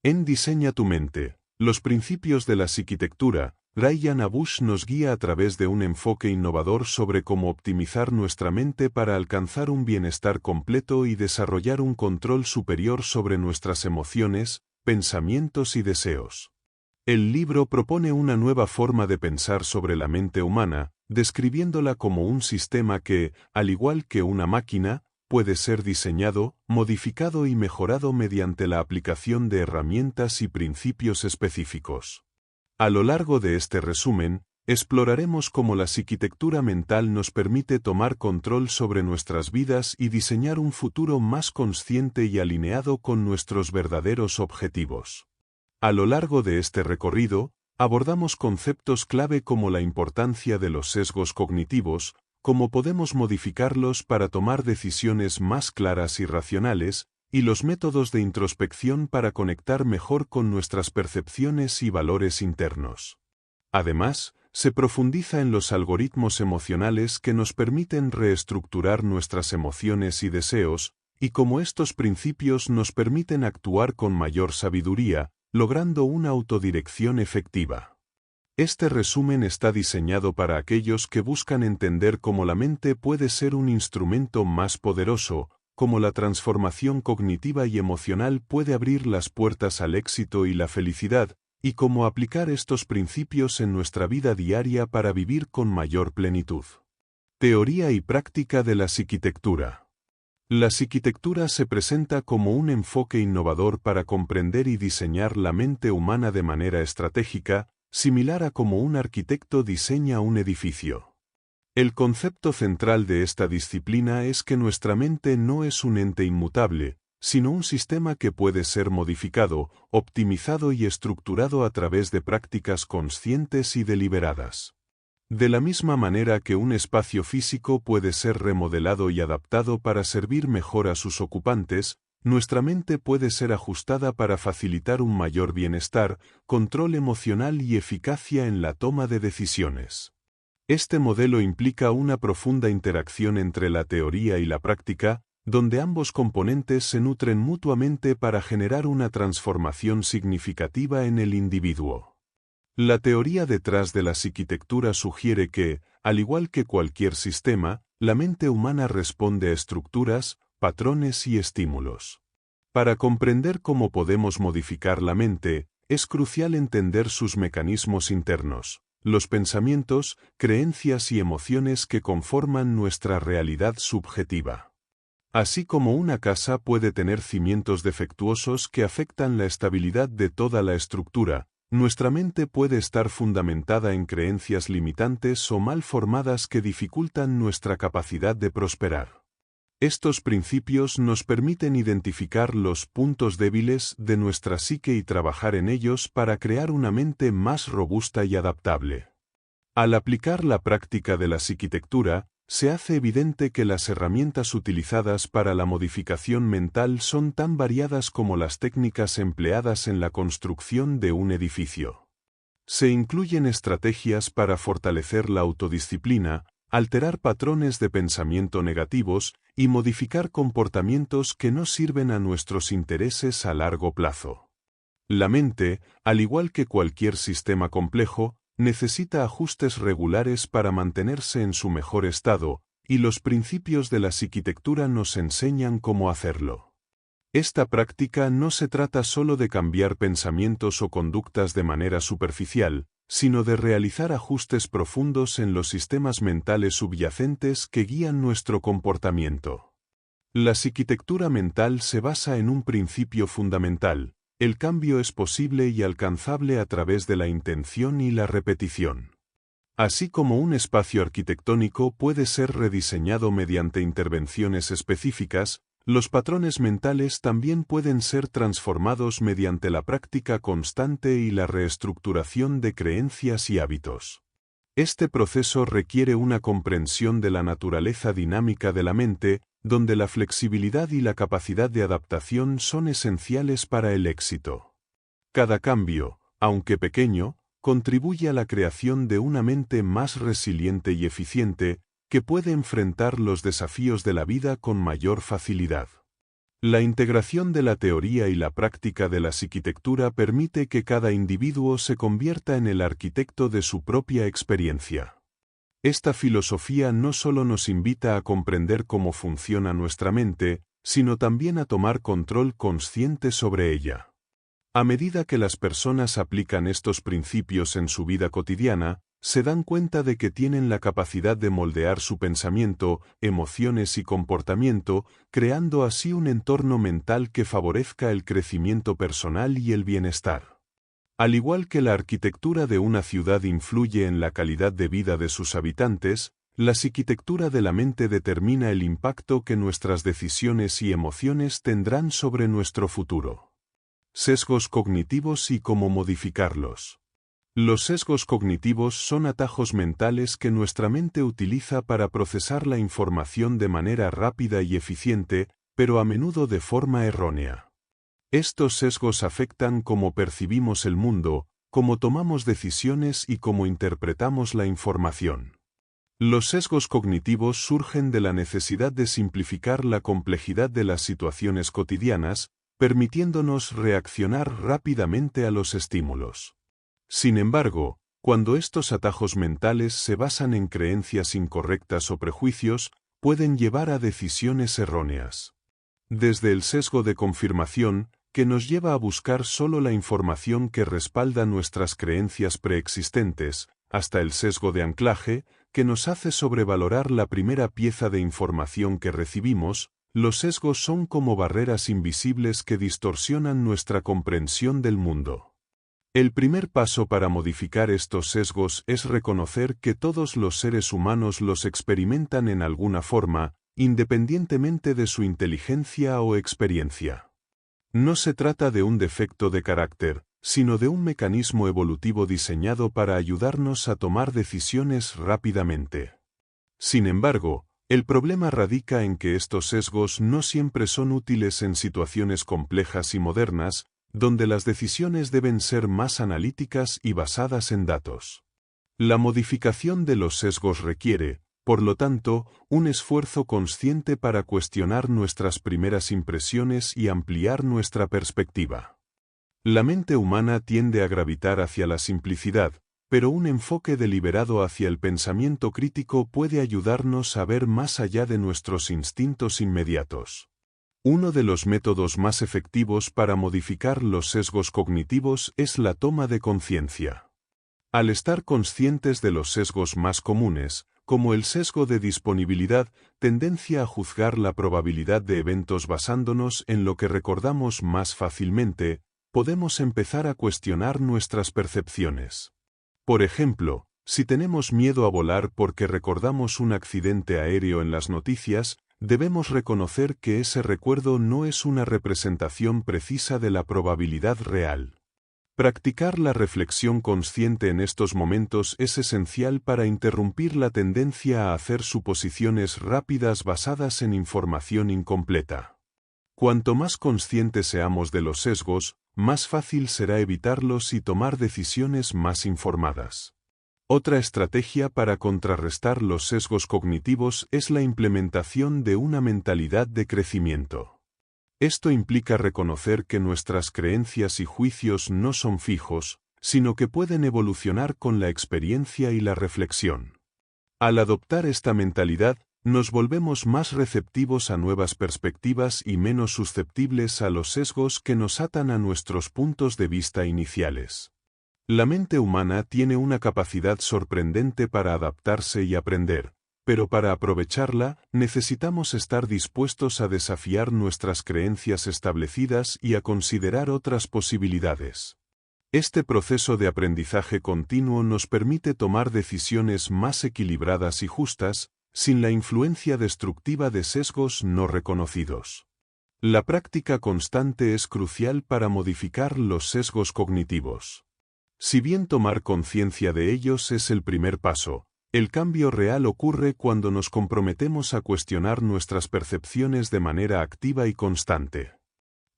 En Diseña tu mente, los principios de la psiquitectura, Ryan Abush nos guía a través de un enfoque innovador sobre cómo optimizar nuestra mente para alcanzar un bienestar completo y desarrollar un control superior sobre nuestras emociones, pensamientos y deseos. El libro propone una nueva forma de pensar sobre la mente humana, describiéndola como un sistema que, al igual que una máquina, puede ser diseñado, modificado y mejorado mediante la aplicación de herramientas y principios específicos. A lo largo de este resumen, exploraremos cómo la psiquitectura mental nos permite tomar control sobre nuestras vidas y diseñar un futuro más consciente y alineado con nuestros verdaderos objetivos. A lo largo de este recorrido, abordamos conceptos clave como la importancia de los sesgos cognitivos, cómo podemos modificarlos para tomar decisiones más claras y racionales, y los métodos de introspección para conectar mejor con nuestras percepciones y valores internos. Además, se profundiza en los algoritmos emocionales que nos permiten reestructurar nuestras emociones y deseos, y cómo estos principios nos permiten actuar con mayor sabiduría, logrando una autodirección efectiva. Este resumen está diseñado para aquellos que buscan entender cómo la mente puede ser un instrumento más poderoso, cómo la transformación cognitiva y emocional puede abrir las puertas al éxito y la felicidad, y cómo aplicar estos principios en nuestra vida diaria para vivir con mayor plenitud. Teoría y práctica de la psiquitectura. La psiquitectura se presenta como un enfoque innovador para comprender y diseñar la mente humana de manera estratégica, similar a cómo un arquitecto diseña un edificio. El concepto central de esta disciplina es que nuestra mente no es un ente inmutable, sino un sistema que puede ser modificado, optimizado y estructurado a través de prácticas conscientes y deliberadas. De la misma manera que un espacio físico puede ser remodelado y adaptado para servir mejor a sus ocupantes, nuestra mente puede ser ajustada para facilitar un mayor bienestar, control emocional y eficacia en la toma de decisiones. Este modelo implica una profunda interacción entre la teoría y la práctica, donde ambos componentes se nutren mutuamente para generar una transformación significativa en el individuo. La teoría detrás de la psiquitectura sugiere que, al igual que cualquier sistema, la mente humana responde a estructuras, patrones y estímulos. Para comprender cómo podemos modificar la mente, es crucial entender sus mecanismos internos, los pensamientos, creencias y emociones que conforman nuestra realidad subjetiva. Así como una casa puede tener cimientos defectuosos que afectan la estabilidad de toda la estructura, nuestra mente puede estar fundamentada en creencias limitantes o mal formadas que dificultan nuestra capacidad de prosperar. Estos principios nos permiten identificar los puntos débiles de nuestra psique y trabajar en ellos para crear una mente más robusta y adaptable. Al aplicar la práctica de la psiquitectura, se hace evidente que las herramientas utilizadas para la modificación mental son tan variadas como las técnicas empleadas en la construcción de un edificio. Se incluyen estrategias para fortalecer la autodisciplina, alterar patrones de pensamiento negativos y modificar comportamientos que no sirven a nuestros intereses a largo plazo. La mente, al igual que cualquier sistema complejo, necesita ajustes regulares para mantenerse en su mejor estado, y los principios de la psiquitectura nos enseñan cómo hacerlo. Esta práctica no se trata solo de cambiar pensamientos o conductas de manera superficial, sino de realizar ajustes profundos en los sistemas mentales subyacentes que guían nuestro comportamiento. La psiquitectura mental se basa en un principio fundamental: el cambio es posible y alcanzable a través de la intención y la repetición. Así como un espacio arquitectónico puede ser rediseñado mediante intervenciones específicas, los patrones mentales también pueden ser transformados mediante la práctica constante y la reestructuración de creencias y hábitos. Este proceso requiere una comprensión de la naturaleza dinámica de la mente, donde la flexibilidad y la capacidad de adaptación son esenciales para el éxito. Cada cambio, aunque pequeño, contribuye a la creación de una mente más resiliente y eficiente, que puede enfrentar los desafíos de la vida con mayor facilidad. La integración de la teoría y la práctica de la psiquitectura permite que cada individuo se convierta en el arquitecto de su propia experiencia. Esta filosofía no solo nos invita a comprender cómo funciona nuestra mente, sino también a tomar control consciente sobre ella. A medida que las personas aplican estos principios en su vida cotidiana, se dan cuenta de que tienen la capacidad de moldear su pensamiento, emociones y comportamiento, creando así un entorno mental que favorezca el crecimiento personal y el bienestar. Al igual que la arquitectura de una ciudad influye en la calidad de vida de sus habitantes, la psiquitectura de la mente determina el impacto que nuestras decisiones y emociones tendrán sobre nuestro futuro. Sesgos cognitivos y cómo modificarlos. Los sesgos cognitivos son atajos mentales que nuestra mente utiliza para procesar la información de manera rápida y eficiente, pero a menudo de forma errónea. Estos sesgos afectan cómo percibimos el mundo, cómo tomamos decisiones y cómo interpretamos la información. Los sesgos cognitivos surgen de la necesidad de simplificar la complejidad de las situaciones cotidianas, permitiéndonos reaccionar rápidamente a los estímulos. Sin embargo, cuando estos atajos mentales se basan en creencias incorrectas o prejuicios, pueden llevar a decisiones erróneas. Desde el sesgo de confirmación, que nos lleva a buscar solo la información que respalda nuestras creencias preexistentes, hasta el sesgo de anclaje, que nos hace sobrevalorar la primera pieza de información que recibimos, los sesgos son como barreras invisibles que distorsionan nuestra comprensión del mundo. El primer paso para modificar estos sesgos es reconocer que todos los seres humanos los experimentan en alguna forma, independientemente de su inteligencia o experiencia. No se trata de un defecto de carácter, sino de un mecanismo evolutivo diseñado para ayudarnos a tomar decisiones rápidamente. Sin embargo, el problema radica en que estos sesgos no siempre son útiles en situaciones complejas y modernas, donde las decisiones deben ser más analíticas y basadas en datos. La modificación de los sesgos requiere, por lo tanto, un esfuerzo consciente para cuestionar nuestras primeras impresiones y ampliar nuestra perspectiva. La mente humana tiende a gravitar hacia la simplicidad, pero un enfoque deliberado hacia el pensamiento crítico puede ayudarnos a ver más allá de nuestros instintos inmediatos. Uno de los métodos más efectivos para modificar los sesgos cognitivos es la toma de conciencia. Al estar conscientes de los sesgos más comunes, como el sesgo de disponibilidad, tendencia a juzgar la probabilidad de eventos basándonos en lo que recordamos más fácilmente, podemos empezar a cuestionar nuestras percepciones. Por ejemplo, si tenemos miedo a volar porque recordamos un accidente aéreo en las noticias, debemos reconocer que ese recuerdo no es una representación precisa de la probabilidad real. Practicar la reflexión consciente en estos momentos es esencial para interrumpir la tendencia a hacer suposiciones rápidas basadas en información incompleta. Cuanto más conscientes seamos de los sesgos, más fácil será evitarlos y tomar decisiones más informadas. Otra estrategia para contrarrestar los sesgos cognitivos es la implementación de una mentalidad de crecimiento. Esto implica reconocer que nuestras creencias y juicios no son fijos, sino que pueden evolucionar con la experiencia y la reflexión. Al adoptar esta mentalidad, nos volvemos más receptivos a nuevas perspectivas y menos susceptibles a los sesgos que nos atan a nuestros puntos de vista iniciales. La mente humana tiene una capacidad sorprendente para adaptarse y aprender, pero para aprovecharla, necesitamos estar dispuestos a desafiar nuestras creencias establecidas y a considerar otras posibilidades. Este proceso de aprendizaje continuo nos permite tomar decisiones más equilibradas y justas, sin la influencia destructiva de sesgos no reconocidos. La práctica constante es crucial para modificar los sesgos cognitivos. Si bien tomar conciencia de ellos es el primer paso, el cambio real ocurre cuando nos comprometemos a cuestionar nuestras percepciones de manera activa y constante.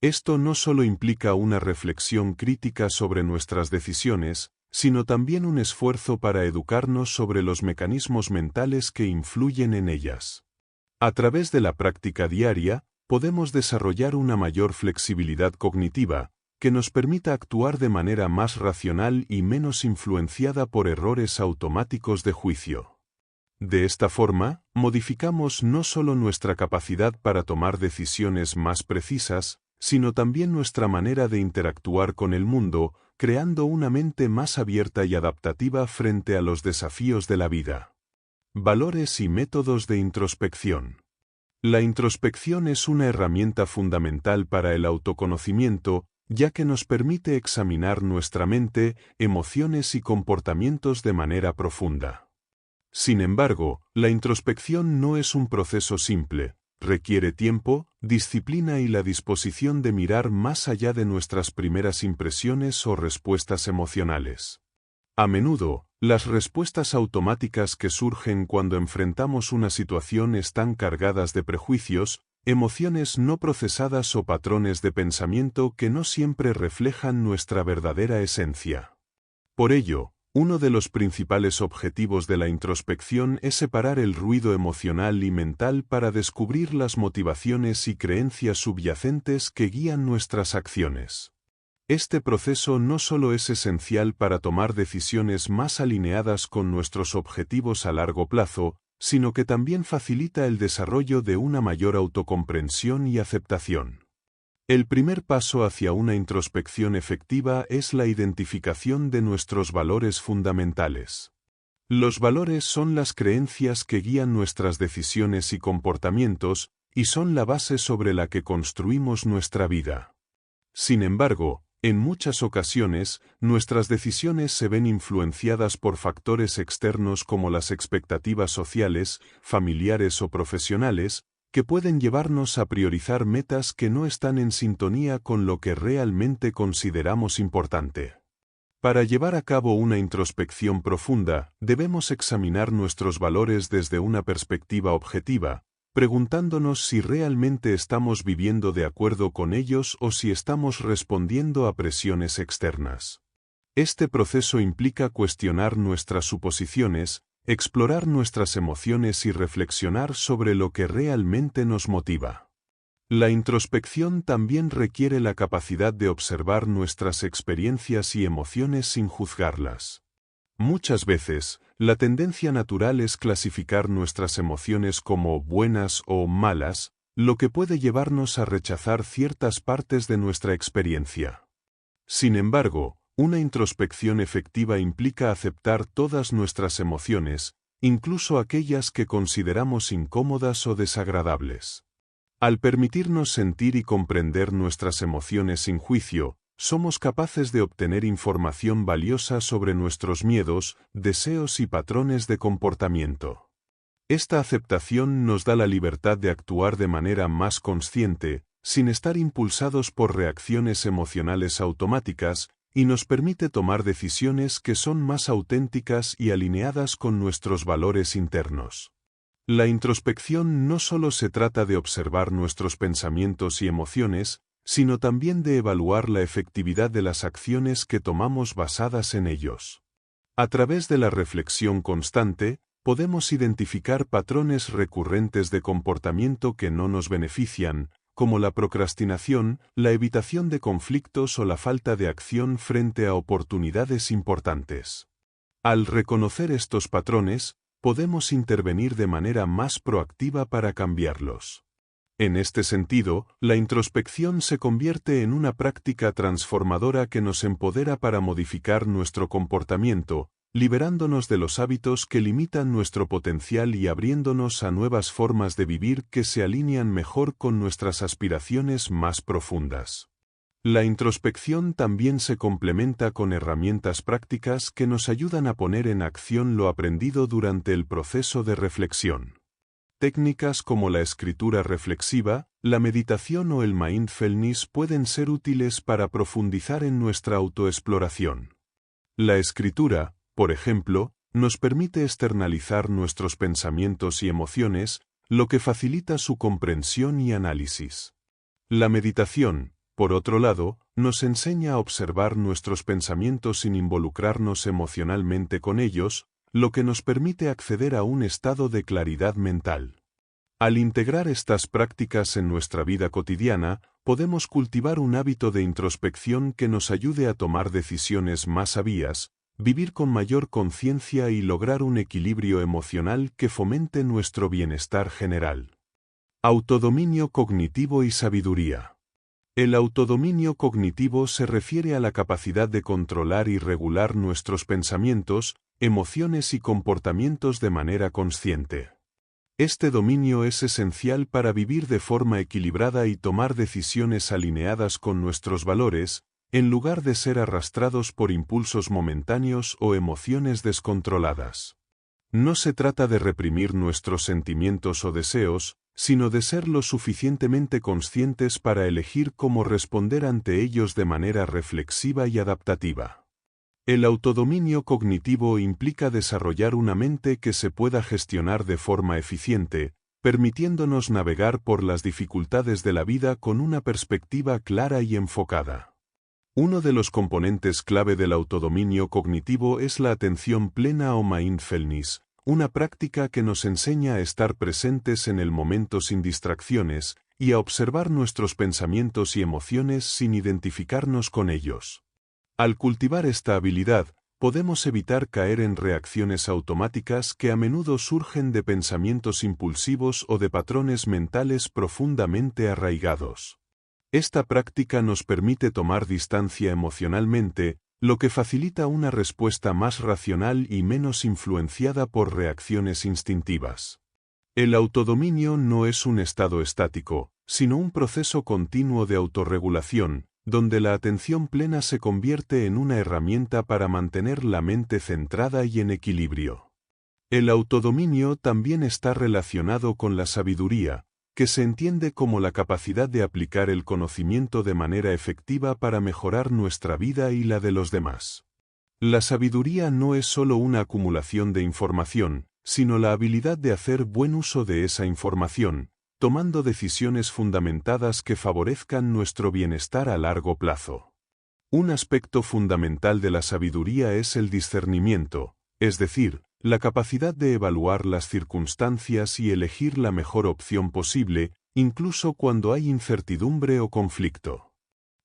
Esto no solo implica una reflexión crítica sobre nuestras decisiones, sino también un esfuerzo para educarnos sobre los mecanismos mentales que influyen en ellas. A través de la práctica diaria, podemos desarrollar una mayor flexibilidad cognitiva, que nos permita actuar de manera más racional y menos influenciada por errores automáticos de juicio. De esta forma, modificamos no solo nuestra capacidad para tomar decisiones más precisas, sino también nuestra manera de interactuar con el mundo, creando una mente más abierta y adaptativa frente a los desafíos de la vida. Valores y métodos de introspección. La introspección es una herramienta fundamental para el autoconocimiento, ya que nos permite examinar nuestra mente, emociones y comportamientos de manera profunda. Sin embargo, la introspección no es un proceso simple, requiere tiempo, disciplina y la disposición de mirar más allá de nuestras primeras impresiones o respuestas emocionales. A menudo, las respuestas automáticas que surgen cuando enfrentamos una situación están cargadas de prejuicios, emociones no procesadas o patrones de pensamiento que no siempre reflejan nuestra verdadera esencia. Por ello, uno de los principales objetivos de la introspección es separar el ruido emocional y mental para descubrir las motivaciones y creencias subyacentes que guían nuestras acciones. Este proceso no solo es esencial para tomar decisiones más alineadas con nuestros objetivos a largo plazo, sino que también facilita el desarrollo de una mayor autocomprensión y aceptación. El primer paso hacia una introspección efectiva es la identificación de nuestros valores fundamentales. Los valores son las creencias que guían nuestras decisiones y comportamientos, y son la base sobre la que construimos nuestra vida. Sin embargo, en muchas ocasiones, nuestras decisiones se ven influenciadas por factores externos como las expectativas sociales, familiares o profesionales, que pueden llevarnos a priorizar metas que no están en sintonía con lo que realmente consideramos importante. Para llevar a cabo una introspección profunda, debemos examinar nuestros valores desde una perspectiva objetiva, preguntándonos si realmente estamos viviendo de acuerdo con ellos o si estamos respondiendo a presiones externas. Este proceso implica cuestionar nuestras suposiciones, explorar nuestras emociones y reflexionar sobre lo que realmente nos motiva. La introspección también requiere la capacidad de observar nuestras experiencias y emociones sin juzgarlas. Muchas veces, la tendencia natural es clasificar nuestras emociones como buenas o malas, lo que puede llevarnos a rechazar ciertas partes de nuestra experiencia. Sin embargo, una introspección efectiva implica aceptar todas nuestras emociones, incluso aquellas que consideramos incómodas o desagradables. Al permitirnos sentir y comprender nuestras emociones sin juicio, somos capaces de obtener información valiosa sobre nuestros miedos, deseos y patrones de comportamiento. Esta aceptación nos da la libertad de actuar de manera más consciente, sin estar impulsados por reacciones emocionales automáticas, y nos permite tomar decisiones que son más auténticas y alineadas con nuestros valores internos. La introspección no solo se trata de observar nuestros pensamientos y emociones, sino también de evaluar la efectividad de las acciones que tomamos basadas en ellos. A través de la reflexión constante, podemos identificar patrones recurrentes de comportamiento que no nos benefician, como la procrastinación, la evitación de conflictos o la falta de acción frente a oportunidades importantes. Al reconocer estos patrones, podemos intervenir de manera más proactiva para cambiarlos. En este sentido, la introspección se convierte en una práctica transformadora que nos empodera para modificar nuestro comportamiento, liberándonos de los hábitos que limitan nuestro potencial y abriéndonos a nuevas formas de vivir que se alinean mejor con nuestras aspiraciones más profundas. La introspección también se complementa con herramientas prácticas que nos ayudan a poner en acción lo aprendido durante el proceso de reflexión. Técnicas como la escritura reflexiva, la meditación o el mindfulness pueden ser útiles para profundizar en nuestra autoexploración. La escritura, por ejemplo, nos permite externalizar nuestros pensamientos y emociones, lo que facilita su comprensión y análisis. La meditación, por otro lado, nos enseña a observar nuestros pensamientos sin involucrarnos emocionalmente con ellos, lo que nos permite acceder a un estado de claridad mental. Al integrar estas prácticas en nuestra vida cotidiana, podemos cultivar un hábito de introspección que nos ayude a tomar decisiones más sabias, vivir con mayor conciencia y lograr un equilibrio emocional que fomente nuestro bienestar general. Autodominio cognitivo y sabiduría. El autodominio cognitivo se refiere a la capacidad de controlar y regular nuestros pensamientos, emociones y comportamientos de manera consciente. Este dominio es esencial para vivir de forma equilibrada y tomar decisiones alineadas con nuestros valores, en lugar de ser arrastrados por impulsos momentáneos o emociones descontroladas. No se trata de reprimir nuestros sentimientos o deseos, sino de ser lo suficientemente conscientes para elegir cómo responder ante ellos de manera reflexiva y adaptativa. El autodominio cognitivo implica desarrollar una mente que se pueda gestionar de forma eficiente, permitiéndonos navegar por las dificultades de la vida con una perspectiva clara y enfocada. Uno de los componentes clave del autodominio cognitivo es la atención plena o mindfulness, una práctica que nos enseña a estar presentes en el momento sin distracciones y a observar nuestros pensamientos y emociones sin identificarnos con ellos. Al cultivar esta habilidad, podemos evitar caer en reacciones automáticas que a menudo surgen de pensamientos impulsivos o de patrones mentales profundamente arraigados. Esta práctica nos permite tomar distancia emocionalmente, lo que facilita una respuesta más racional y menos influenciada por reacciones instintivas. El autodominio no es un estado estático, sino un proceso continuo de autorregulación, donde la atención plena se convierte en una herramienta para mantener la mente centrada y en equilibrio. El autodominio también está relacionado con la sabiduría, que se entiende como la capacidad de aplicar el conocimiento de manera efectiva para mejorar nuestra vida y la de los demás. La sabiduría no es solo una acumulación de información, sino la habilidad de hacer buen uso de esa información, tomando decisiones fundamentadas que favorezcan nuestro bienestar a largo plazo. Un aspecto fundamental de la sabiduría es el discernimiento, es decir, la capacidad de evaluar las circunstancias y elegir la mejor opción posible, incluso cuando hay incertidumbre o conflicto.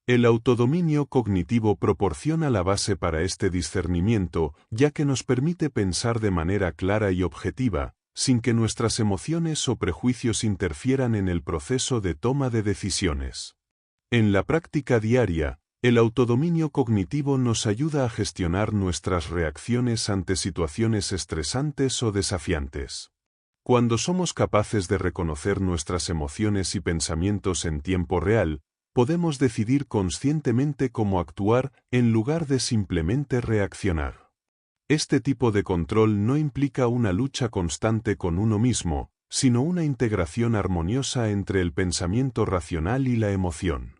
El autodominio cognitivo proporciona la base para este discernimiento, ya que nos permite pensar de manera clara y objetiva, sin que nuestras emociones o prejuicios interfieran en el proceso de toma de decisiones. En la práctica diaria, el autodominio cognitivo nos ayuda a gestionar nuestras reacciones ante situaciones estresantes o desafiantes. Cuando somos capaces de reconocer nuestras emociones y pensamientos en tiempo real, podemos decidir conscientemente cómo actuar en lugar de simplemente reaccionar. Este tipo de control no implica una lucha constante con uno mismo, sino una integración armoniosa entre el pensamiento racional y la emoción.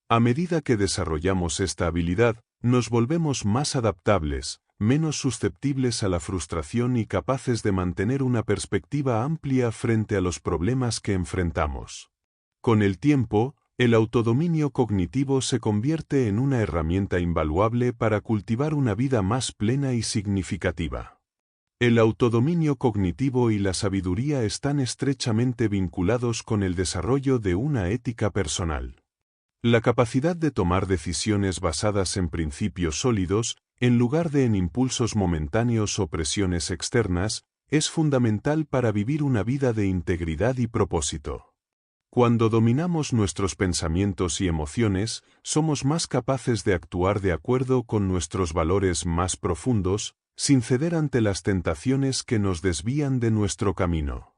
A medida que desarrollamos esta habilidad, nos volvemos más adaptables, menos susceptibles a la frustración y capaces de mantener una perspectiva amplia frente a los problemas que enfrentamos. Con el tiempo, el autodominio cognitivo se convierte en una herramienta invaluable para cultivar una vida más plena y significativa. El autodominio cognitivo y la sabiduría están estrechamente vinculados con el desarrollo de una ética personal. La capacidad de tomar decisiones basadas en principios sólidos, en lugar de en impulsos momentáneos o presiones externas, es fundamental para vivir una vida de integridad y propósito. Cuando dominamos nuestros pensamientos y emociones, somos más capaces de actuar de acuerdo con nuestros valores más profundos, sin ceder ante las tentaciones que nos desvían de nuestro camino.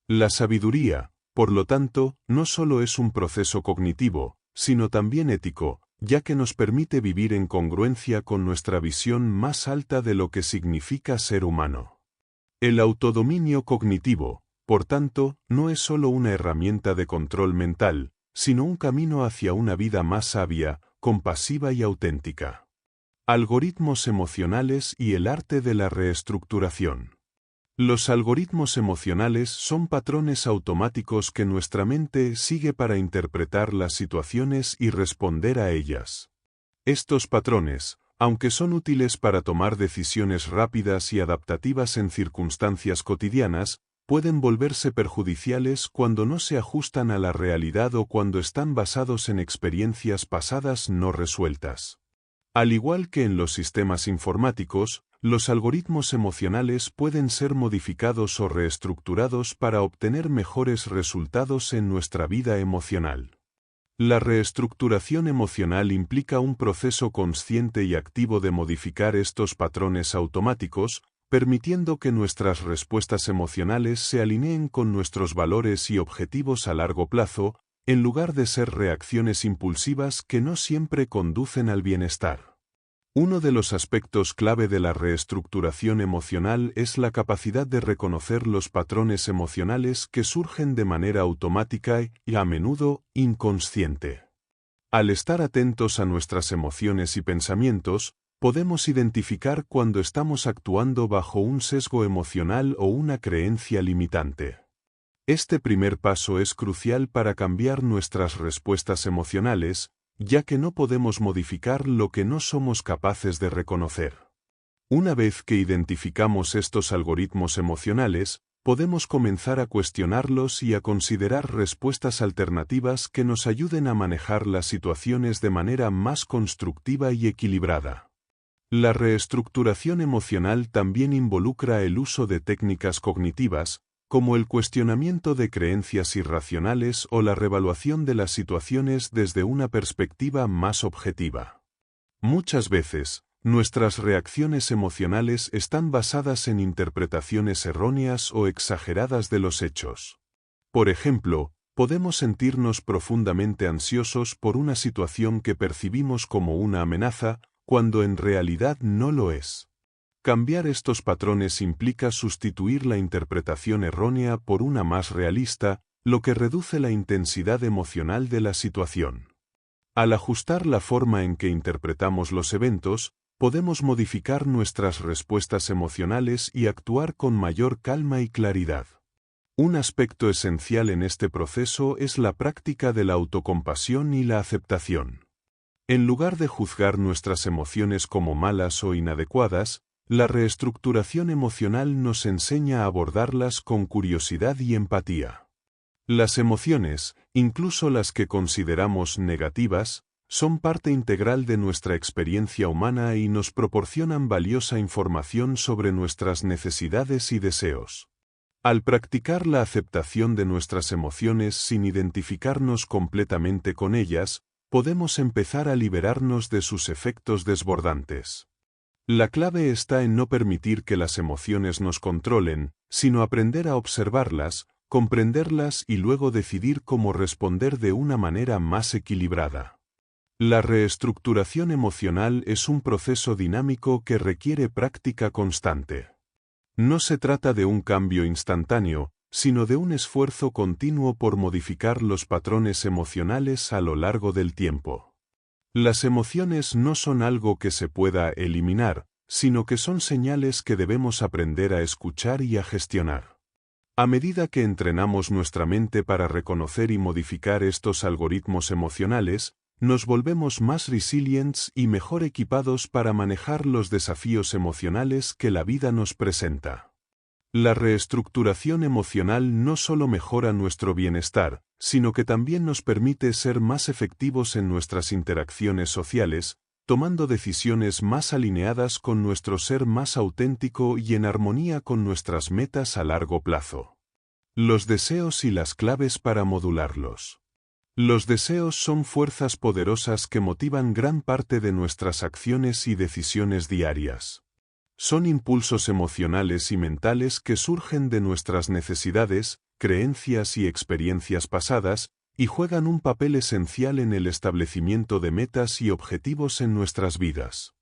La sabiduría, por lo tanto, no solo es un proceso cognitivo, sino también ético, ya que nos permite vivir en congruencia con nuestra visión más alta de lo que significa ser humano. El autodominio cognitivo, por tanto, no es solo una herramienta de control mental, sino un camino hacia una vida más sabia, compasiva y auténtica. Algoritmos emocionales y el arte de la reestructuración. Los algoritmos emocionales son patrones automáticos que nuestra mente sigue para interpretar las situaciones y responder a ellas. Estos patrones, aunque son útiles para tomar decisiones rápidas y adaptativas en circunstancias cotidianas, pueden volverse perjudiciales cuando no se ajustan a la realidad o cuando están basados en experiencias pasadas no resueltas. Al igual que en los sistemas informáticos, los algoritmos emocionales pueden ser modificados o reestructurados para obtener mejores resultados en nuestra vida emocional. La reestructuración emocional implica un proceso consciente y activo de modificar estos patrones automáticos, permitiendo que nuestras respuestas emocionales se alineen con nuestros valores y objetivos a largo plazo, en lugar de ser reacciones impulsivas que no siempre conducen al bienestar. Uno de los aspectos clave de la reestructuración emocional es la capacidad de reconocer los patrones emocionales que surgen de manera automática y, a menudo, inconsciente. Al estar atentos a nuestras emociones y pensamientos, podemos identificar cuando estamos actuando bajo un sesgo emocional o una creencia limitante. Este primer paso es crucial para cambiar nuestras respuestas emocionales, ya que no podemos modificar lo que no somos capaces de reconocer. Una vez que identificamos estos algoritmos emocionales, podemos comenzar a cuestionarlos y a considerar respuestas alternativas que nos ayuden a manejar las situaciones de manera más constructiva y equilibrada. La reestructuración emocional también involucra el uso de técnicas cognitivas, como el cuestionamiento de creencias irracionales o la reevaluación de las situaciones desde una perspectiva más objetiva. Muchas veces, nuestras reacciones emocionales están basadas en interpretaciones erróneas o exageradas de los hechos. Por ejemplo, podemos sentirnos profundamente ansiosos por una situación que percibimos como una amenaza, cuando en realidad no lo es. Cambiar estos patrones implica sustituir la interpretación errónea por una más realista, lo que reduce la intensidad emocional de la situación. Al ajustar la forma en que interpretamos los eventos, podemos modificar nuestras respuestas emocionales y actuar con mayor calma y claridad. Un aspecto esencial en este proceso es la práctica de la autocompasión y la aceptación. En lugar de juzgar nuestras emociones como malas o inadecuadas, la reestructuración emocional nos enseña a abordarlas con curiosidad y empatía. Las emociones, incluso las que consideramos negativas, son parte integral de nuestra experiencia humana y nos proporcionan valiosa información sobre nuestras necesidades y deseos. Al practicar la aceptación de nuestras emociones sin identificarnos completamente con ellas, podemos empezar a liberarnos de sus efectos desbordantes. La clave está en no permitir que las emociones nos controlen, sino aprender a observarlas, comprenderlas y luego decidir cómo responder de una manera más equilibrada. La reestructuración emocional es un proceso dinámico que requiere práctica constante. No se trata de un cambio instantáneo, sino de un esfuerzo continuo por modificar los patrones emocionales a lo largo del tiempo. Las emociones no son algo que se pueda eliminar, sino que son señales que debemos aprender a escuchar y a gestionar. A medida que entrenamos nuestra mente para reconocer y modificar estos algoritmos emocionales, nos volvemos más resilientes y mejor equipados para manejar los desafíos emocionales que la vida nos presenta. La reestructuración emocional no solo mejora nuestro bienestar, sino que también nos permite ser más efectivos en nuestras interacciones sociales, tomando decisiones más alineadas con nuestro ser más auténtico y en armonía con nuestras metas a largo plazo. Los deseos y las claves para modularlos. Los deseos son fuerzas poderosas que motivan gran parte de nuestras acciones y decisiones diarias. Son impulsos emocionales y mentales que surgen de nuestras necesidades, creencias y experiencias pasadas, y juegan un papel esencial en el establecimiento de metas y objetivos en nuestras vidas.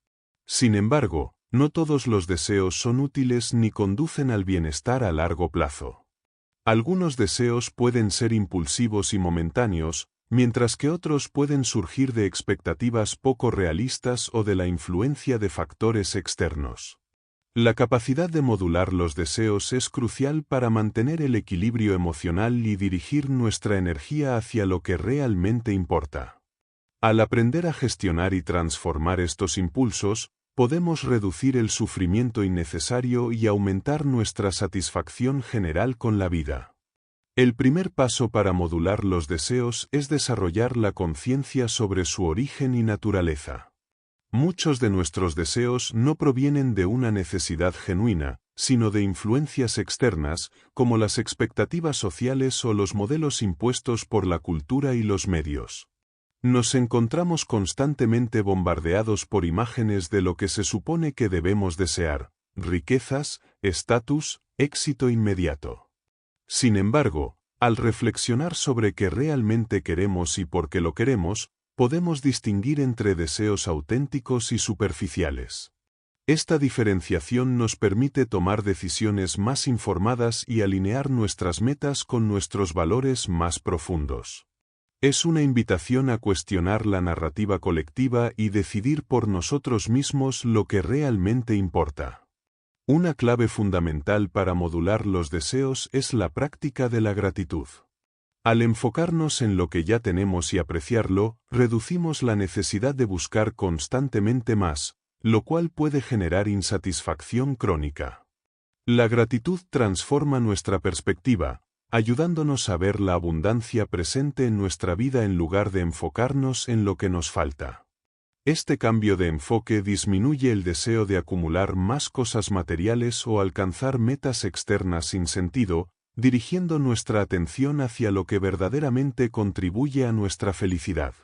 Sin embargo, no todos los deseos son útiles ni conducen al bienestar a largo plazo. Algunos deseos pueden ser impulsivos y momentáneos, mientras que otros pueden surgir de expectativas poco realistas o de la influencia de factores externos. La capacidad de modular los deseos es crucial para mantener el equilibrio emocional y dirigir nuestra energía hacia lo que realmente importa. Al aprender a gestionar y transformar estos impulsos, podemos reducir el sufrimiento innecesario y aumentar nuestra satisfacción general con la vida. El primer paso para modular los deseos es desarrollar la conciencia sobre su origen y naturaleza. Muchos de nuestros deseos no provienen de una necesidad genuina, sino de influencias externas, como las expectativas sociales o los modelos impuestos por la cultura y los medios. Nos encontramos constantemente bombardeados por imágenes de lo que se supone que debemos desear: riquezas, estatus, éxito inmediato. Sin embargo, al reflexionar sobre qué realmente queremos y por qué lo queremos, podemos distinguir entre deseos auténticos y superficiales. Esta diferenciación nos permite tomar decisiones más informadas y alinear nuestras metas con nuestros valores más profundos. Es una invitación a cuestionar la narrativa colectiva y decidir por nosotros mismos lo que realmente importa. Una clave fundamental para modular los deseos es la práctica de la gratitud. Al enfocarnos en lo que ya tenemos y apreciarlo, reducimos la necesidad de buscar constantemente más, lo cual puede generar insatisfacción crónica. La gratitud transforma nuestra perspectiva, ayudándonos a ver la abundancia presente en nuestra vida en lugar de enfocarnos en lo que nos falta. Este cambio de enfoque disminuye el deseo de acumular más cosas materiales o alcanzar metas externas sin sentido, dirigiendo nuestra atención hacia lo que verdaderamente contribuye a nuestra felicidad.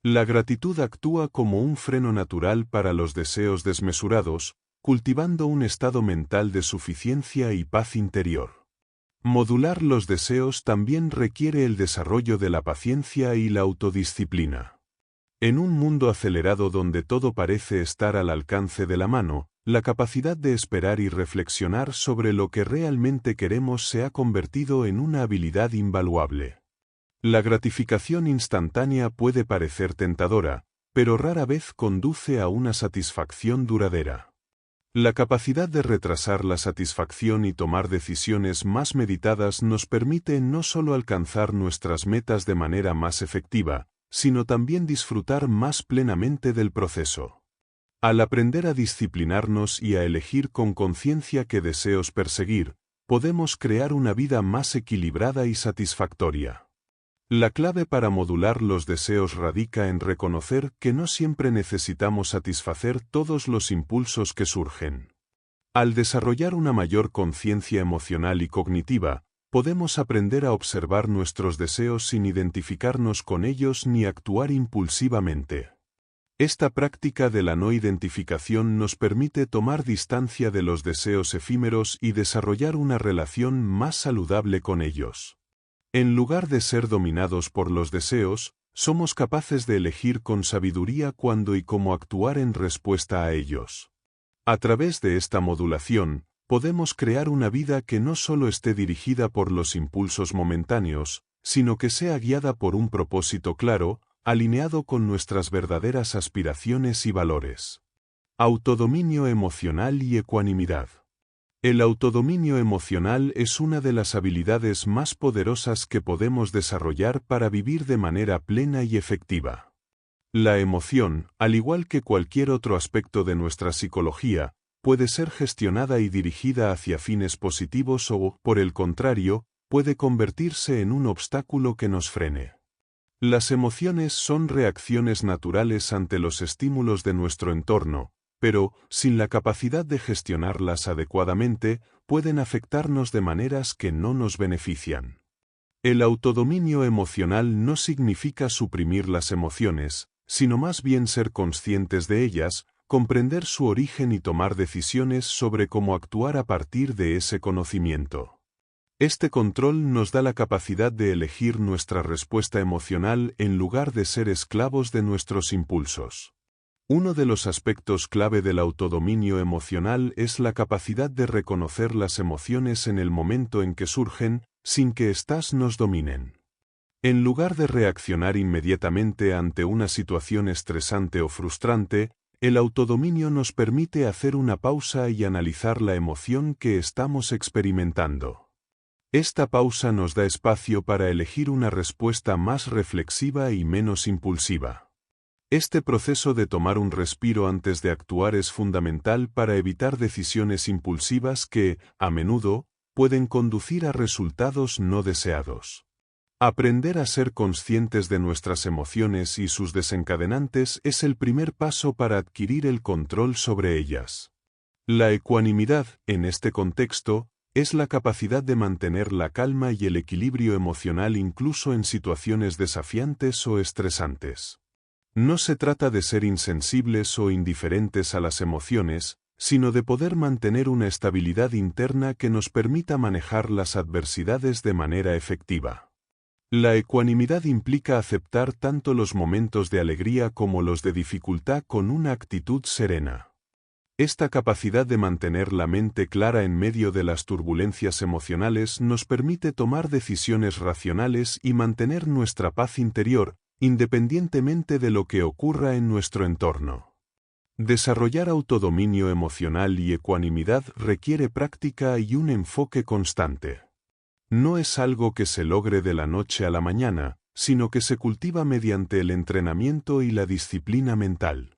La gratitud actúa como un freno natural para los deseos desmesurados, cultivando un estado mental de suficiencia y paz interior. Modular los deseos también requiere el desarrollo de la paciencia y la autodisciplina. En un mundo acelerado donde todo parece estar al alcance de la mano, la capacidad de esperar y reflexionar sobre lo que realmente queremos se ha convertido en una habilidad invaluable. La gratificación instantánea puede parecer tentadora, pero rara vez conduce a una satisfacción duradera. La capacidad de retrasar la satisfacción y tomar decisiones más meditadas nos permite no solo alcanzar nuestras metas de manera más efectiva, sino también disfrutar más plenamente del proceso. Al aprender a disciplinarnos y a elegir con conciencia qué deseos perseguir, podemos crear una vida más equilibrada y satisfactoria. La clave para modular los deseos radica en reconocer que no siempre necesitamos satisfacer todos los impulsos que surgen. Al desarrollar una mayor conciencia emocional y cognitiva, podemos aprender a observar nuestros deseos sin identificarnos con ellos ni actuar impulsivamente. Esta práctica de la no identificación nos permite tomar distancia de los deseos efímeros y desarrollar una relación más saludable con ellos. En lugar de ser dominados por los deseos, somos capaces de elegir con sabiduría cuándo y cómo actuar en respuesta a ellos. A través de esta modulación, podemos crear una vida que no solo esté dirigida por los impulsos momentáneos, sino que sea guiada por un propósito claro, alineado con nuestras verdaderas aspiraciones y valores. Autodominio emocional y ecuanimidad. El autodominio emocional es una de las habilidades más poderosas que podemos desarrollar para vivir de manera plena y efectiva. La emoción, al igual que cualquier otro aspecto de nuestra psicología, puede ser gestionada y dirigida hacia fines positivos o, por el contrario, puede convertirse en un obstáculo que nos frene. Las emociones son reacciones naturales ante los estímulos de nuestro entorno, pero, sin la capacidad de gestionarlas adecuadamente, pueden afectarnos de maneras que no nos benefician. El autodominio emocional no significa suprimir las emociones, sino más bien ser conscientes de ellas, comprender su origen y tomar decisiones sobre cómo actuar a partir de ese conocimiento. Este control nos da la capacidad de elegir nuestra respuesta emocional en lugar de ser esclavos de nuestros impulsos. Uno de los aspectos clave del autodominio emocional es la capacidad de reconocer las emociones en el momento en que surgen, sin que éstas nos dominen. En lugar de reaccionar inmediatamente ante una situación estresante o frustrante, el autodominio nos permite hacer una pausa y analizar la emoción que estamos experimentando. Esta pausa nos da espacio para elegir una respuesta más reflexiva y menos impulsiva. Este proceso de tomar un respiro antes de actuar es fundamental para evitar decisiones impulsivas que, a menudo, pueden conducir a resultados no deseados. Aprender a ser conscientes de nuestras emociones y sus desencadenantes es el primer paso para adquirir el control sobre ellas. La ecuanimidad, en este contexto, es la capacidad de mantener la calma y el equilibrio emocional incluso en situaciones desafiantes o estresantes. No se trata de ser insensibles o indiferentes a las emociones, sino de poder mantener una estabilidad interna que nos permita manejar las adversidades de manera efectiva. La ecuanimidad implica aceptar tanto los momentos de alegría como los de dificultad con una actitud serena. Esta capacidad de mantener la mente clara en medio de las turbulencias emocionales nos permite tomar decisiones racionales y mantener nuestra paz interior, independientemente de lo que ocurra en nuestro entorno. Desarrollar autodominio emocional y ecuanimidad requiere práctica y un enfoque constante. No es algo que se logre de la noche a la mañana, sino que se cultiva mediante el entrenamiento y la disciplina mental.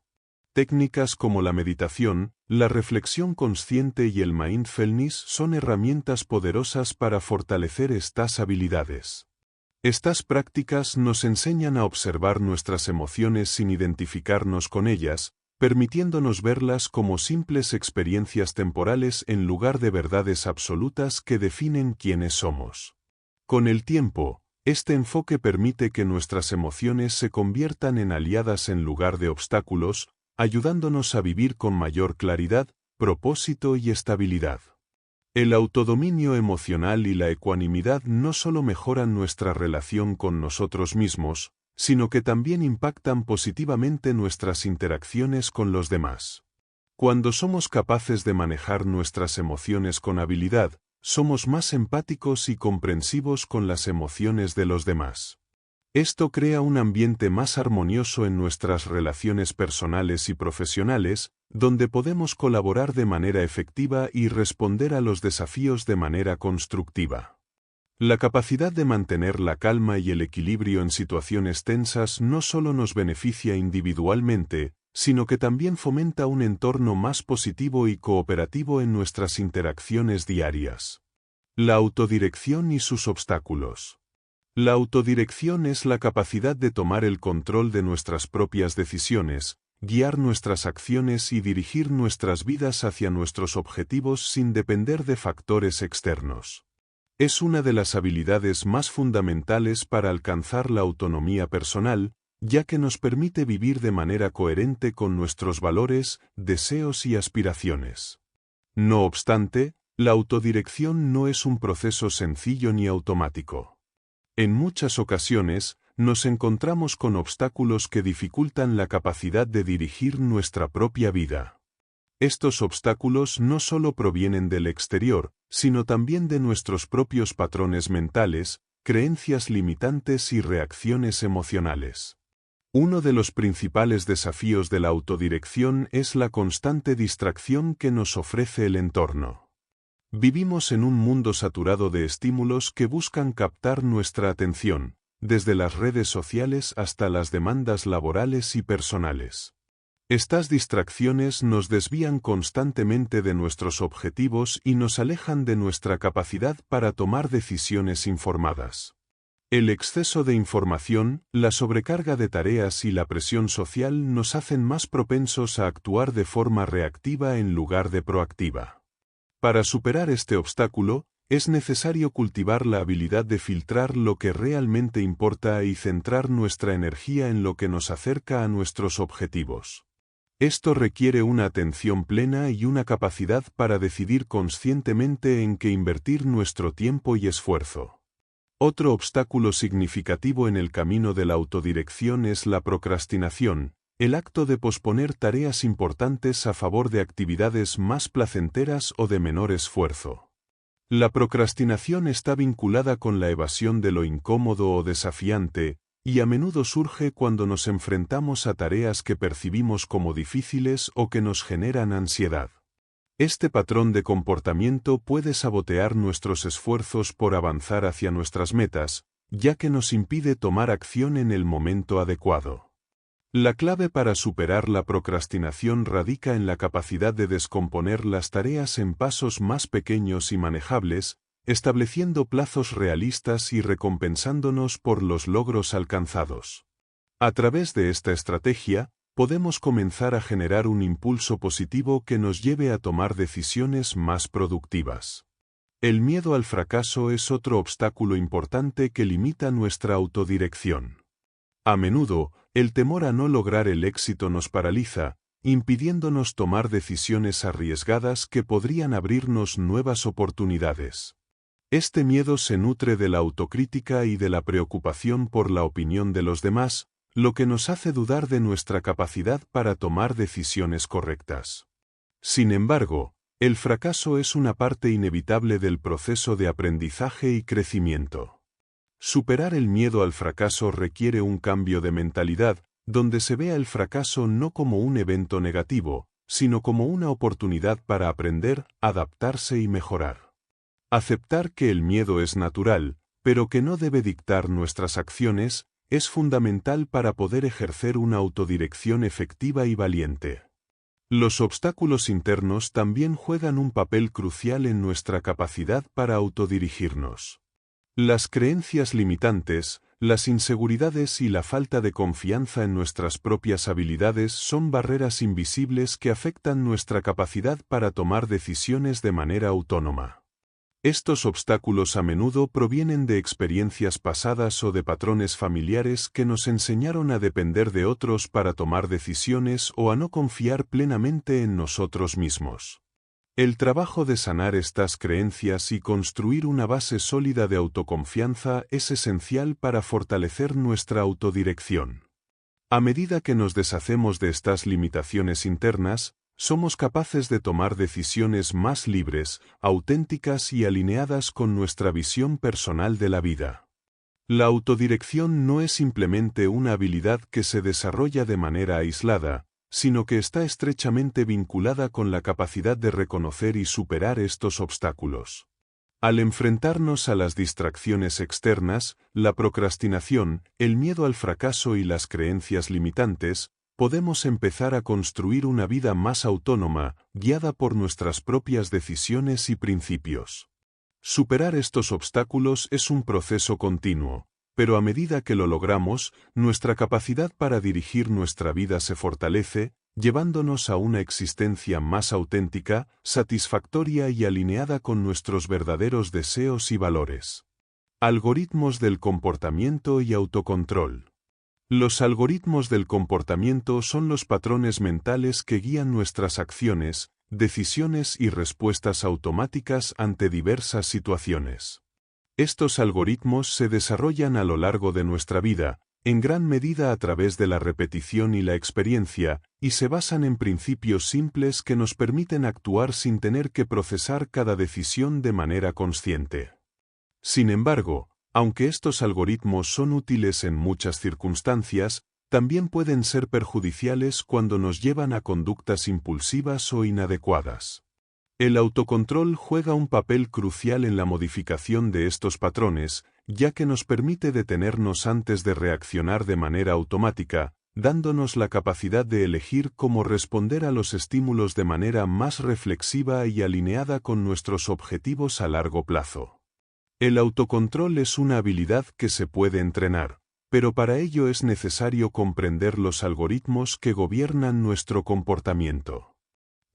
Técnicas como la meditación, la reflexión consciente y el mindfulness son herramientas poderosas para fortalecer estas habilidades. Estas prácticas nos enseñan a observar nuestras emociones sin identificarnos con ellas, permitiéndonos verlas como simples experiencias temporales en lugar de verdades absolutas que definen quiénes somos. Con el tiempo, este enfoque permite que nuestras emociones se conviertan en aliadas en lugar de obstáculos, ayudándonos a vivir con mayor claridad, propósito y estabilidad. El autodominio emocional y la ecuanimidad no solo mejoran nuestra relación con nosotros mismos, sino que también impactan positivamente nuestras interacciones con los demás. Cuando somos capaces de manejar nuestras emociones con habilidad, somos más empáticos y comprensivos con las emociones de los demás. Esto crea un ambiente más armonioso en nuestras relaciones personales y profesionales, donde podemos colaborar de manera efectiva y responder a los desafíos de manera constructiva. La capacidad de mantener la calma y el equilibrio en situaciones tensas no solo nos beneficia individualmente, sino que también fomenta un entorno más positivo y cooperativo en nuestras interacciones diarias. La autodirección y sus obstáculos. La autodirección es la capacidad de tomar el control de nuestras propias decisiones, guiar nuestras acciones y dirigir nuestras vidas hacia nuestros objetivos sin depender de factores externos. Es una de las habilidades más fundamentales para alcanzar la autonomía personal, ya que nos permite vivir de manera coherente con nuestros valores, deseos y aspiraciones. No obstante, la autodirección no es un proceso sencillo ni automático. En muchas ocasiones, nos encontramos con obstáculos que dificultan la capacidad de dirigir nuestra propia vida. Estos obstáculos no solo provienen del exterior, sino también de nuestros propios patrones mentales, creencias limitantes y reacciones emocionales. Uno de los principales desafíos de la autodirección es la constante distracción que nos ofrece el entorno. Vivimos en un mundo saturado de estímulos que buscan captar nuestra atención, desde las redes sociales hasta las demandas laborales y personales. Estas distracciones nos desvían constantemente de nuestros objetivos y nos alejan de nuestra capacidad para tomar decisiones informadas. El exceso de información, la sobrecarga de tareas y la presión social nos hacen más propensos a actuar de forma reactiva en lugar de proactiva. Para superar este obstáculo, es necesario cultivar la habilidad de filtrar lo que realmente importa y centrar nuestra energía en lo que nos acerca a nuestros objetivos. Esto requiere una atención plena y una capacidad para decidir conscientemente en qué invertir nuestro tiempo y esfuerzo. Otro obstáculo significativo en el camino de la autodirección es la procrastinación, el acto de posponer tareas importantes a favor de actividades más placenteras o de menor esfuerzo. La procrastinación está vinculada con la evasión de lo incómodo o desafiante, y a menudo surge cuando nos enfrentamos a tareas que percibimos como difíciles o que nos generan ansiedad. Este patrón de comportamiento puede sabotear nuestros esfuerzos por avanzar hacia nuestras metas, ya que nos impide tomar acción en el momento adecuado. La clave para superar la procrastinación radica en la capacidad de descomponer las tareas en pasos más pequeños y manejables, estableciendo plazos realistas y recompensándonos por los logros alcanzados. A través de esta estrategia, podemos comenzar a generar un impulso positivo que nos lleve a tomar decisiones más productivas. El miedo al fracaso es otro obstáculo importante que limita nuestra autodirección. A menudo, el temor a no lograr el éxito nos paraliza, impidiéndonos tomar decisiones arriesgadas que podrían abrirnos nuevas oportunidades. Este miedo se nutre de la autocrítica y de la preocupación por la opinión de los demás, lo que nos hace dudar de nuestra capacidad para tomar decisiones correctas. Sin embargo, el fracaso es una parte inevitable del proceso de aprendizaje y crecimiento. Superar el miedo al fracaso requiere un cambio de mentalidad, donde se vea el fracaso no como un evento negativo, sino como una oportunidad para aprender, adaptarse y mejorar. Aceptar que el miedo es natural, pero que no debe dictar nuestras acciones, es fundamental para poder ejercer una autodirección efectiva y valiente. Los obstáculos internos también juegan un papel crucial en nuestra capacidad para autodirigirnos. Las creencias limitantes, las inseguridades y la falta de confianza en nuestras propias habilidades son barreras invisibles que afectan nuestra capacidad para tomar decisiones de manera autónoma. Estos obstáculos a menudo provienen de experiencias pasadas o de patrones familiares que nos enseñaron a depender de otros para tomar decisiones o a no confiar plenamente en nosotros mismos. El trabajo de sanar estas creencias y construir una base sólida de autoconfianza es esencial para fortalecer nuestra autodirección. A medida que nos deshacemos de estas limitaciones internas, somos capaces de tomar decisiones más libres, auténticas y alineadas con nuestra visión personal de la vida. La autodirección no es simplemente una habilidad que se desarrolla de manera aislada, sino que está estrechamente vinculada con la capacidad de reconocer y superar estos obstáculos. Al enfrentarnos a las distracciones externas, la procrastinación, el miedo al fracaso y las creencias limitantes, podemos empezar a construir una vida más autónoma, guiada por nuestras propias decisiones y principios. Superar estos obstáculos es un proceso continuo, pero a medida que lo logramos, nuestra capacidad para dirigir nuestra vida se fortalece, llevándonos a una existencia más auténtica, satisfactoria y alineada con nuestros verdaderos deseos y valores. Algoritmos del comportamiento y autocontrol. Los algoritmos del comportamiento son los patrones mentales que guían nuestras acciones, decisiones y respuestas automáticas ante diversas situaciones. Estos algoritmos se desarrollan a lo largo de nuestra vida, en gran medida a través de la repetición y la experiencia, y se basan en principios simples que nos permiten actuar sin tener que procesar cada decisión de manera consciente. Sin embargo, aunque estos algoritmos son útiles en muchas circunstancias, también pueden ser perjudiciales cuando nos llevan a conductas impulsivas o inadecuadas. El autocontrol juega un papel crucial en la modificación de estos patrones, ya que nos permite detenernos antes de reaccionar de manera automática, dándonos la capacidad de elegir cómo responder a los estímulos de manera más reflexiva y alineada con nuestros objetivos a largo plazo. El autocontrol es una habilidad que se puede entrenar, pero para ello es necesario comprender los algoritmos que gobiernan nuestro comportamiento.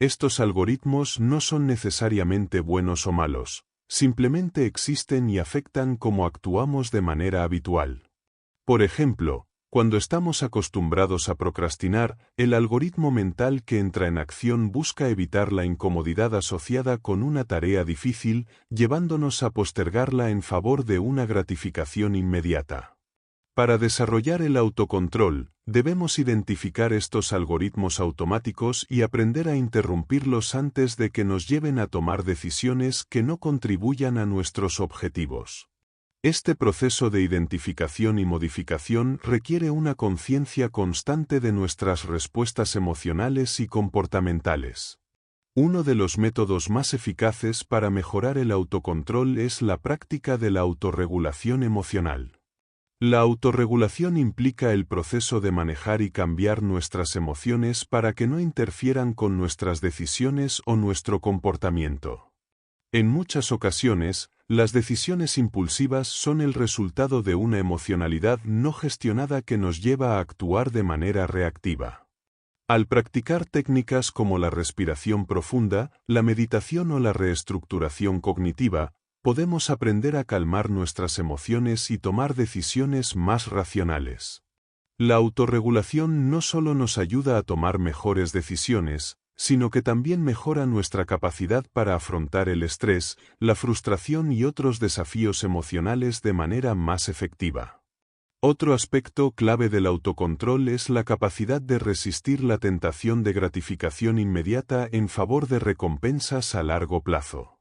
Estos algoritmos no son necesariamente buenos o malos, simplemente existen y afectan cómo actuamos de manera habitual. Por ejemplo, cuando estamos acostumbrados a procrastinar, el algoritmo mental que entra en acción busca evitar la incomodidad asociada con una tarea difícil, llevándonos a postergarla en favor de una gratificación inmediata. Para desarrollar el autocontrol, debemos identificar estos algoritmos automáticos y aprender a interrumpirlos antes de que nos lleven a tomar decisiones que no contribuyan a nuestros objetivos. Este proceso de identificación y modificación requiere una conciencia constante de nuestras respuestas emocionales y comportamentales. Uno de los métodos más eficaces para mejorar el autocontrol es la práctica de la autorregulación emocional. La autorregulación implica el proceso de manejar y cambiar nuestras emociones para que no interfieran con nuestras decisiones o nuestro comportamiento. En muchas ocasiones, las decisiones impulsivas son el resultado de una emocionalidad no gestionada que nos lleva a actuar de manera reactiva. Al practicar técnicas como la respiración profunda, la meditación o la reestructuración cognitiva, podemos aprender a calmar nuestras emociones y tomar decisiones más racionales. La autorregulación no solo nos ayuda a tomar mejores decisiones, sino que también mejora nuestra capacidad para afrontar el estrés, la frustración y otros desafíos emocionales de manera más efectiva. Otro aspecto clave del autocontrol es la capacidad de resistir la tentación de gratificación inmediata en favor de recompensas a largo plazo.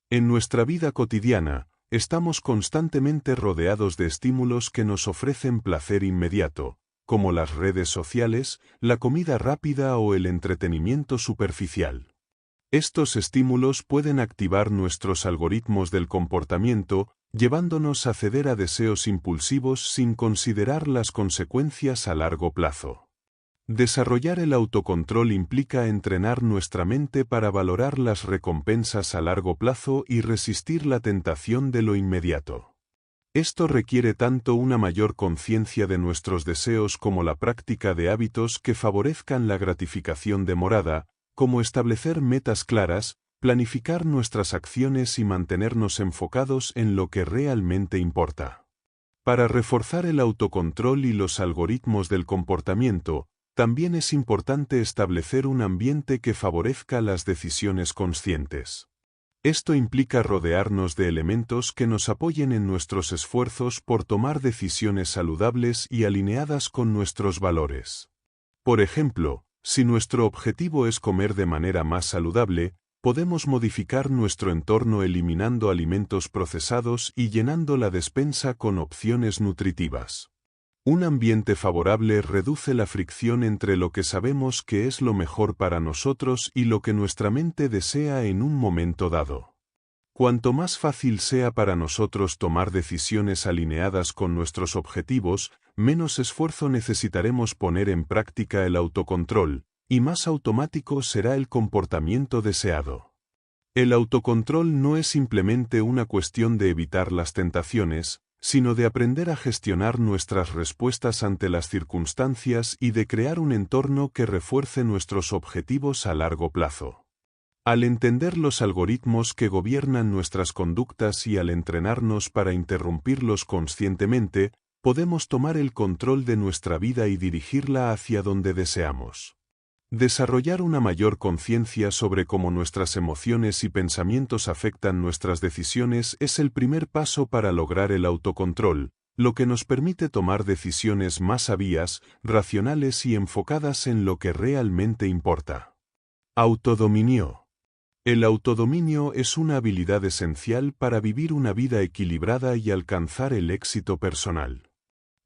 En nuestra vida cotidiana, estamos constantemente rodeados de estímulos que nos ofrecen placer inmediato, como las redes sociales, la comida rápida o el entretenimiento superficial. Estos estímulos pueden activar nuestros algoritmos del comportamiento, llevándonos a ceder a deseos impulsivos sin considerar las consecuencias a largo plazo. Desarrollar el autocontrol implica entrenar nuestra mente para valorar las recompensas a largo plazo y resistir la tentación de lo inmediato. Esto requiere tanto una mayor conciencia de nuestros deseos como la práctica de hábitos que favorezcan la gratificación demorada, como establecer metas claras, planificar nuestras acciones y mantenernos enfocados en lo que realmente importa. Para reforzar el autocontrol y los algoritmos del comportamiento, también es importante establecer un ambiente que favorezca las decisiones conscientes. Esto implica rodearnos de elementos que nos apoyen en nuestros esfuerzos por tomar decisiones saludables y alineadas con nuestros valores. Por ejemplo, si nuestro objetivo es comer de manera más saludable, podemos modificar nuestro entorno eliminando alimentos procesados y llenando la despensa con opciones nutritivas. Un ambiente favorable reduce la fricción entre lo que sabemos que es lo mejor para nosotros y lo que nuestra mente desea en un momento dado. Cuanto más fácil sea para nosotros tomar decisiones alineadas con nuestros objetivos, menos esfuerzo necesitaremos poner en práctica el autocontrol, y más automático será el comportamiento deseado. El autocontrol no es simplemente una cuestión de evitar las tentaciones, sino de aprender a gestionar nuestras respuestas ante las circunstancias y de crear un entorno que refuerce nuestros objetivos a largo plazo. Al entender los algoritmos que gobiernan nuestras conductas y al entrenarnos para interrumpirlos conscientemente, podemos tomar el control de nuestra vida y dirigirla hacia donde deseamos. Desarrollar una mayor conciencia sobre cómo nuestras emociones y pensamientos afectan nuestras decisiones es el primer paso para lograr el autocontrol, lo que nos permite tomar decisiones más sabias, racionales y enfocadas en lo que realmente importa. Autodominio. El autodominio es una habilidad esencial para vivir una vida equilibrada y alcanzar el éxito personal.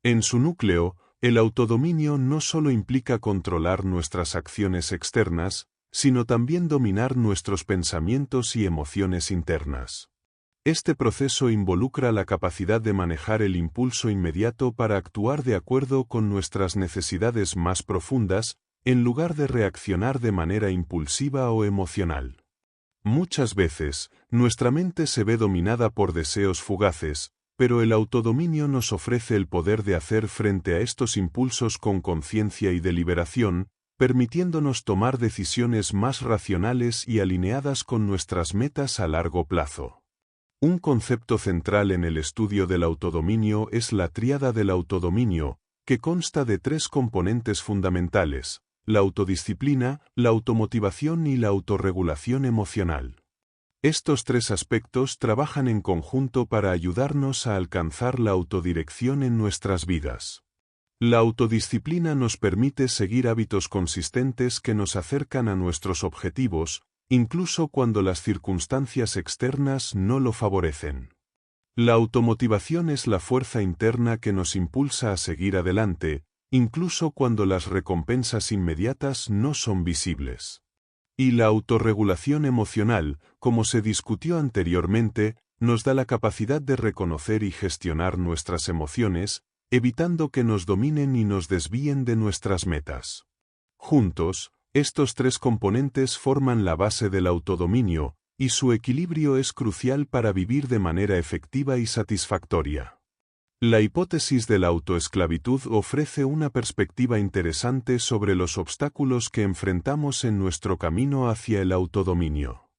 En su núcleo, el autodominio no solo implica controlar nuestras acciones externas, sino también dominar nuestros pensamientos y emociones internas. Este proceso involucra la capacidad de manejar el impulso inmediato para actuar de acuerdo con nuestras necesidades más profundas, en lugar de reaccionar de manera impulsiva o emocional. Muchas veces, nuestra mente se ve dominada por deseos fugaces, pero el autodominio nos ofrece el poder de hacer frente a estos impulsos con conciencia y deliberación, permitiéndonos tomar decisiones más racionales y alineadas con nuestras metas a largo plazo. Un concepto central en el estudio del autodominio es la tríada del autodominio, que consta de 3 componentes fundamentales: la autodisciplina, la automotivación y la autorregulación emocional. Estos 3 aspectos trabajan en conjunto para ayudarnos a alcanzar la autodirección en nuestras vidas. La autodisciplina nos permite seguir hábitos consistentes que nos acercan a nuestros objetivos, incluso cuando las circunstancias externas no lo favorecen. La automotivación es la fuerza interna que nos impulsa a seguir adelante, incluso cuando las recompensas inmediatas no son visibles. Y la autorregulación emocional, como se discutió anteriormente, nos da la capacidad de reconocer y gestionar nuestras emociones, evitando que nos dominen y nos desvíen de nuestras metas. Juntos, estos tres componentes forman la base del autodominio, y su equilibrio es crucial para vivir de manera efectiva y satisfactoria. La hipótesis de la autoesclavitud ofrece una perspectiva interesante sobre los obstáculos que enfrentamos en nuestro camino hacia el autodominio.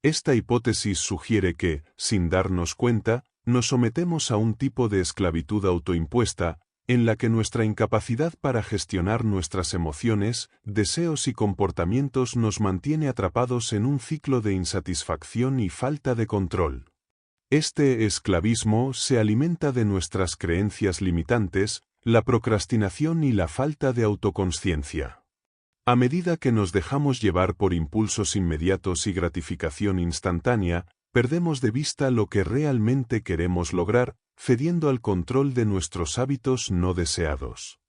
Esta hipótesis sugiere que, sin darnos cuenta, nos sometemos a un tipo de esclavitud autoimpuesta, en la que nuestra incapacidad para gestionar nuestras emociones, deseos y comportamientos nos mantiene atrapados en un ciclo de insatisfacción y falta de control. Este esclavismo se alimenta de nuestras creencias limitantes, la procrastinación y la falta de autoconsciencia. A medida que nos dejamos llevar por impulsos inmediatos y gratificación instantánea, perdemos de vista lo que realmente queremos lograr, cediendo al control de nuestros hábitos no deseados.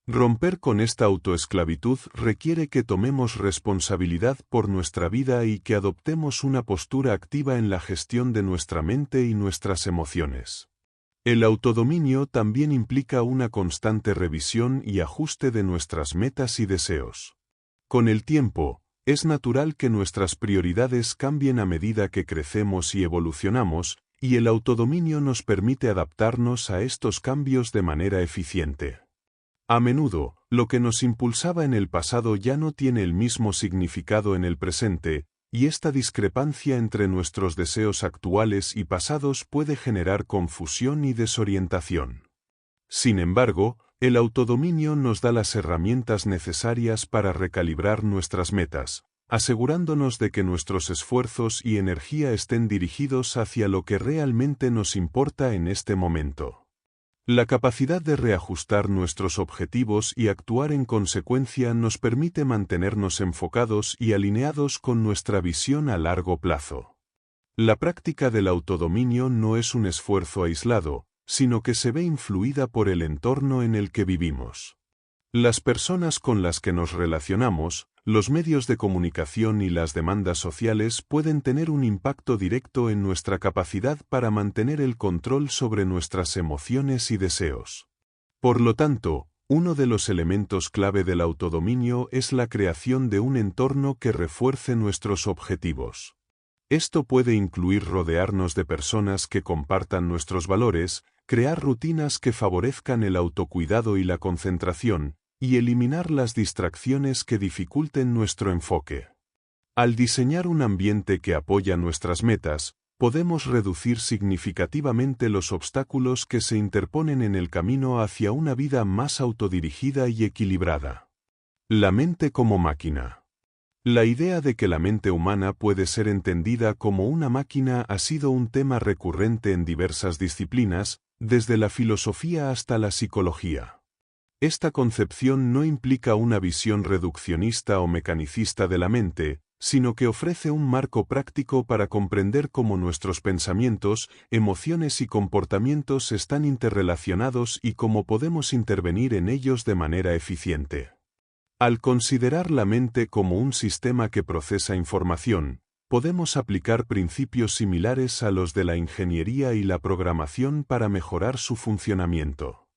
Romper con esta autoesclavitud requiere que tomemos responsabilidad por nuestra vida y que adoptemos una postura activa en la gestión de nuestra mente y nuestras emociones. El autodominio también implica una constante revisión y ajuste de nuestras metas y deseos. Con el tiempo, es natural que nuestras prioridades cambien a medida que crecemos y evolucionamos, y el autodominio nos permite adaptarnos a estos cambios de manera eficiente. A menudo, lo que nos impulsaba en el pasado ya no tiene el mismo significado en el presente, y esta discrepancia entre nuestros deseos actuales y pasados puede generar confusión y desorientación. Sin embargo, el autodominio nos da las herramientas necesarias para recalibrar nuestras metas, asegurándonos de que nuestros esfuerzos y energía estén dirigidos hacia lo que realmente nos importa en este momento. La capacidad de reajustar nuestros objetivos y actuar en consecuencia nos permite mantenernos enfocados y alineados con nuestra visión a largo plazo. La práctica del autodominio no es un esfuerzo aislado, sino que se ve influida por el entorno en el que vivimos. Las personas con las que nos relacionamos, los medios de comunicación y las demandas sociales pueden tener un impacto directo en nuestra capacidad para mantener el control sobre nuestras emociones y deseos. Por lo tanto, uno de los elementos clave del autodominio es la creación de un entorno que refuerce nuestros objetivos. Esto puede incluir rodearnos de personas que compartan nuestros valores, crear rutinas que favorezcan el autocuidado y la concentración, y eliminar las distracciones que dificulten nuestro enfoque. Al diseñar un ambiente que apoya nuestras metas, podemos reducir significativamente los obstáculos que se interponen en el camino hacia una vida más autodirigida y equilibrada. La mente como máquina. La idea de que la mente humana puede ser entendida como una máquina ha sido un tema recurrente en diversas disciplinas, desde la filosofía hasta la psicología. Esta concepción no implica una visión reduccionista o mecanicista de la mente, sino que ofrece un marco práctico para comprender cómo nuestros pensamientos, emociones y comportamientos están interrelacionados y cómo podemos intervenir en ellos de manera eficiente. Al considerar la mente como un sistema que procesa información, podemos aplicar principios similares a los de la ingeniería y la programación para mejorar su funcionamiento.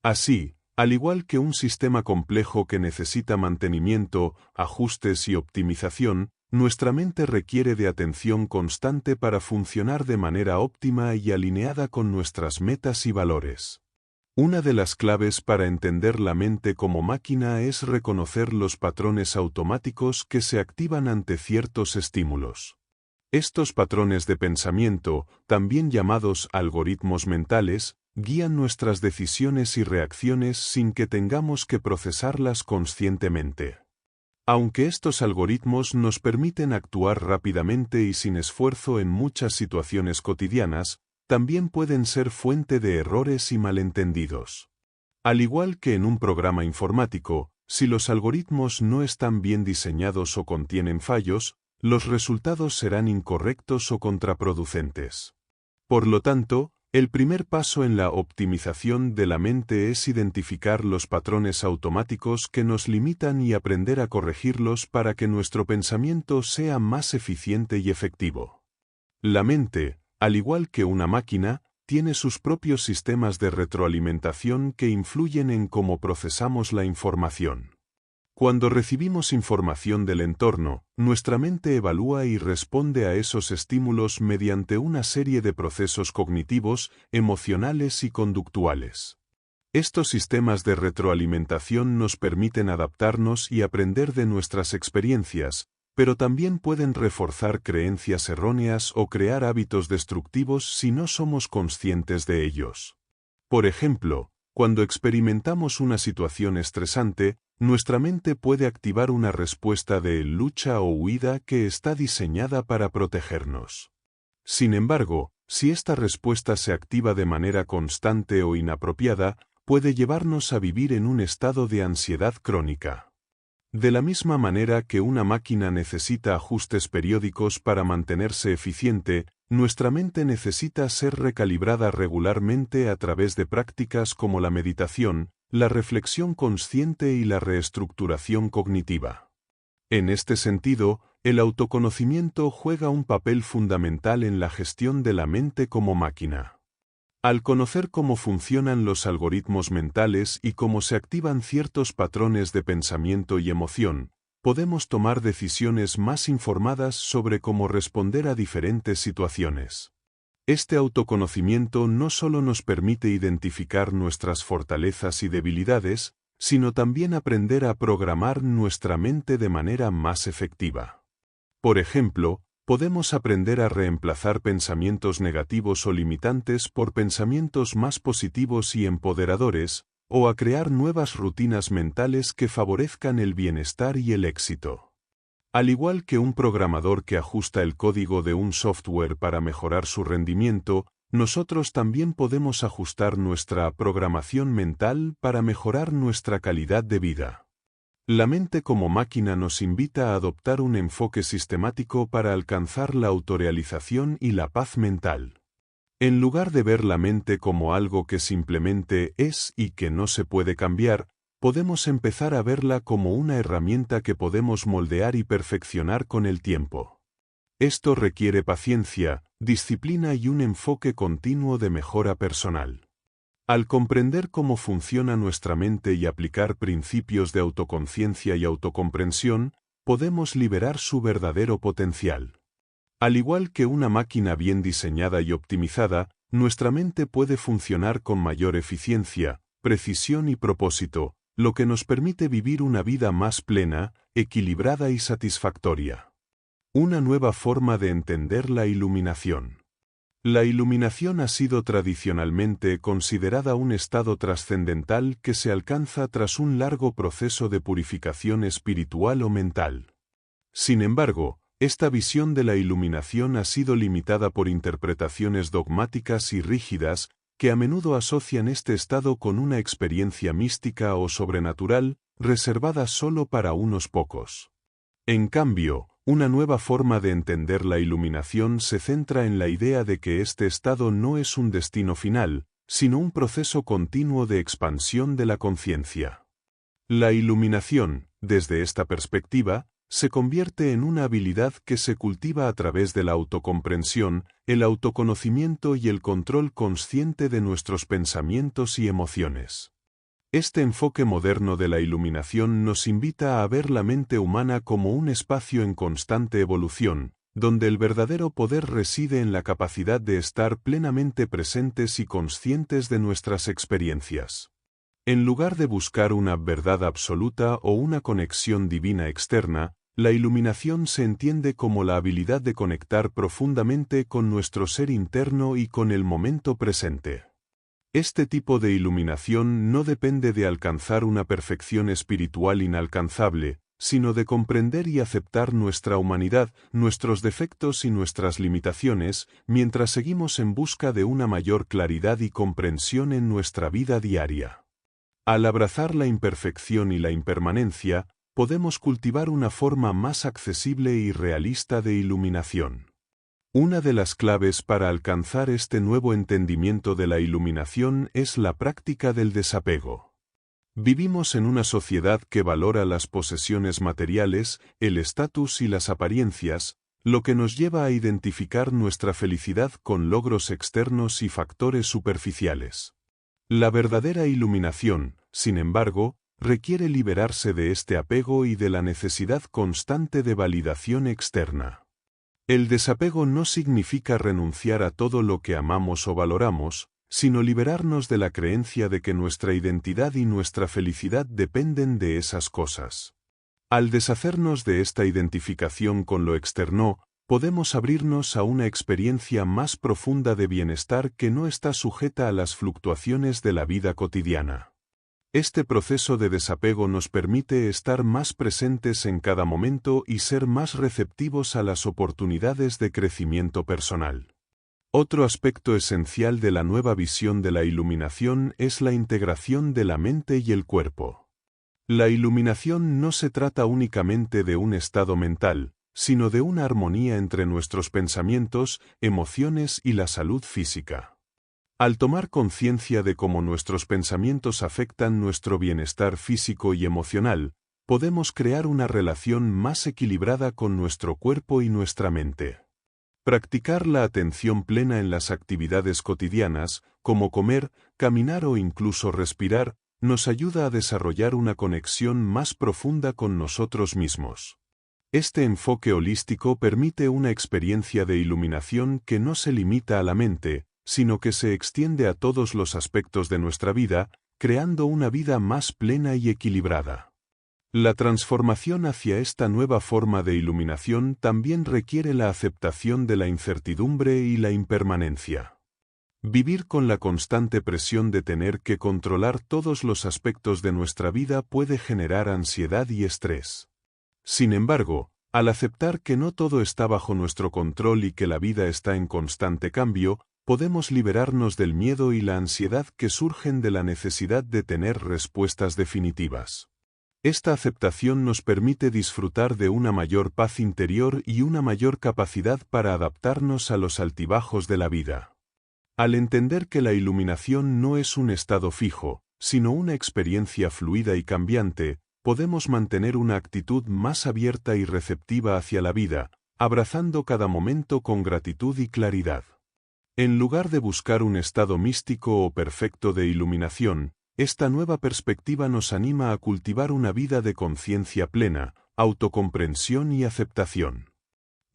Así, al igual que un sistema complejo que necesita mantenimiento, ajustes y optimización, nuestra mente requiere de atención constante para funcionar de manera óptima y alineada con nuestras metas y valores. Una de las claves para entender la mente como máquina es reconocer los patrones automáticos que se activan ante ciertos estímulos. Estos patrones de pensamiento, también llamados algoritmos mentales, guían nuestras decisiones y reacciones sin que tengamos que procesarlas conscientemente. Aunque estos algoritmos nos permiten actuar rápidamente y sin esfuerzo en muchas situaciones cotidianas, también pueden ser fuente de errores y malentendidos. Al igual que en un programa informático, si los algoritmos no están bien diseñados o contienen fallos, los resultados serán incorrectos o contraproducentes. Por lo tanto, el primer paso en la optimización de la mente es identificar los patrones automáticos que nos limitan y aprender a corregirlos para que nuestro pensamiento sea más eficiente y efectivo. La mente, al igual que una máquina, tiene sus propios sistemas de retroalimentación que influyen en cómo procesamos la información. Cuando recibimos información del entorno, nuestra mente evalúa y responde a esos estímulos mediante una serie de procesos cognitivos, emocionales y conductuales. Estos sistemas de retroalimentación nos permiten adaptarnos y aprender de nuestras experiencias, pero también pueden reforzar creencias erróneas o crear hábitos destructivos si no somos conscientes de ellos. Por ejemplo, cuando experimentamos una situación estresante, nuestra mente puede activar una respuesta de lucha o huida que está diseñada para protegernos. Sin embargo, si esta respuesta se activa de manera constante o inapropiada, puede llevarnos a vivir en un estado de ansiedad crónica. De la misma manera que una máquina necesita ajustes periódicos para mantenerse eficiente, nuestra mente necesita ser recalibrada regularmente a través de prácticas como la meditación, la reflexión consciente y la reestructuración cognitiva. En este sentido, el autoconocimiento juega un papel fundamental en la gestión de la mente como máquina. Al conocer cómo funcionan los algoritmos mentales y cómo se activan ciertos patrones de pensamiento y emoción, podemos tomar decisiones más informadas sobre cómo responder a diferentes situaciones. Este autoconocimiento no solo nos permite identificar nuestras fortalezas y debilidades, sino también aprender a programar nuestra mente de manera más efectiva. Por ejemplo, podemos aprender a reemplazar pensamientos negativos o limitantes por pensamientos más positivos y empoderadores, o a crear nuevas rutinas mentales que favorezcan el bienestar y el éxito. Al igual que un programador que ajusta el código de un software para mejorar su rendimiento, nosotros también podemos ajustar nuestra programación mental para mejorar nuestra calidad de vida. La mente como máquina nos invita a adoptar un enfoque sistemático para alcanzar la autorrealización y la paz mental. En lugar de ver la mente como algo que simplemente es y que no se puede cambiar, podemos empezar a verla como una herramienta que podemos moldear y perfeccionar con el tiempo. Esto requiere paciencia, disciplina y un enfoque continuo de mejora personal. Al comprender cómo funciona nuestra mente y aplicar principios de autoconciencia y autocomprensión, podemos liberar su verdadero potencial. Al igual que una máquina bien diseñada y optimizada, nuestra mente puede funcionar con mayor eficiencia, precisión y propósito, lo que nos permite vivir una vida más plena, equilibrada y satisfactoria. Una nueva forma de entender la iluminación. La iluminación ha sido tradicionalmente considerada un estado trascendental que se alcanza tras un largo proceso de purificación espiritual o mental. Sin embargo, esta visión de la iluminación ha sido limitada por interpretaciones dogmáticas y rígidas que a menudo asocian este estado con una experiencia mística o sobrenatural reservada solo para unos pocos. En cambio, una nueva forma de entender la iluminación se centra en la idea de que este estado no es un destino final, sino un proceso continuo de expansión de la conciencia. La iluminación, desde esta perspectiva, se convierte en una habilidad que se cultiva a través de la autocomprensión, el autoconocimiento y el control consciente de nuestros pensamientos y emociones. Este enfoque moderno de la iluminación nos invita a ver la mente humana como un espacio en constante evolución, donde el verdadero poder reside en la capacidad de estar plenamente presentes y conscientes de nuestras experiencias. En lugar de buscar una verdad absoluta o una conexión divina externa, la iluminación se entiende como la habilidad de conectar profundamente con nuestro ser interno y con el momento presente. Este tipo de iluminación no depende de alcanzar una perfección espiritual inalcanzable, sino de comprender y aceptar nuestra humanidad, nuestros defectos y nuestras limitaciones, mientras seguimos en busca de una mayor claridad y comprensión en nuestra vida diaria. Al abrazar la imperfección y la impermanencia, podemos cultivar una forma más accesible y realista de iluminación. Una de las claves para alcanzar este nuevo entendimiento de la iluminación es la práctica del desapego. Vivimos en una sociedad que valora las posesiones materiales, el estatus y las apariencias, lo que nos lleva a identificar nuestra felicidad con logros externos y factores superficiales. La verdadera iluminación, sin embargo, requiere liberarse de este apego y de la necesidad constante de validación externa. El desapego no significa renunciar a todo lo que amamos o valoramos, sino liberarnos de la creencia de que nuestra identidad y nuestra felicidad dependen de esas cosas. Al deshacernos de esta identificación con lo externo, podemos abrirnos a una experiencia más profunda de bienestar que no está sujeta a las fluctuaciones de la vida cotidiana. Este proceso de desapego nos permite estar más presentes en cada momento y ser más receptivos a las oportunidades de crecimiento personal. Otro aspecto esencial de la nueva visión de la iluminación es la integración de la mente y el cuerpo. La iluminación no se trata únicamente de un estado mental, sino de una armonía entre nuestros pensamientos, emociones y la salud física. Al tomar conciencia de cómo nuestros pensamientos afectan nuestro bienestar físico y emocional, podemos crear una relación más equilibrada con nuestro cuerpo y nuestra mente. Practicar la atención plena en las actividades cotidianas, como comer, caminar o incluso respirar, nos ayuda a desarrollar una conexión más profunda con nosotros mismos. Este enfoque holístico permite una experiencia de iluminación que no se limita a la mente, sino que se extiende a todos los aspectos de nuestra vida, creando una vida más plena y equilibrada. La transformación hacia esta nueva forma de iluminación también requiere la aceptación de la incertidumbre y la impermanencia. Vivir con la constante presión de tener que controlar todos los aspectos de nuestra vida puede generar ansiedad y estrés. Sin embargo, al aceptar que no todo está bajo nuestro control y que la vida está en constante cambio, podemos liberarnos del miedo y la ansiedad que surgen de la necesidad de tener respuestas definitivas. Esta aceptación nos permite disfrutar de una mayor paz interior y una mayor capacidad para adaptarnos a los altibajos de la vida. Al entender que la iluminación no es un estado fijo, sino una experiencia fluida y cambiante, podemos mantener una actitud más abierta y receptiva hacia la vida, abrazando cada momento con gratitud y claridad. En lugar de buscar un estado místico o perfecto de iluminación, esta nueva perspectiva nos anima a cultivar una vida de conciencia plena, autocomprensión y aceptación.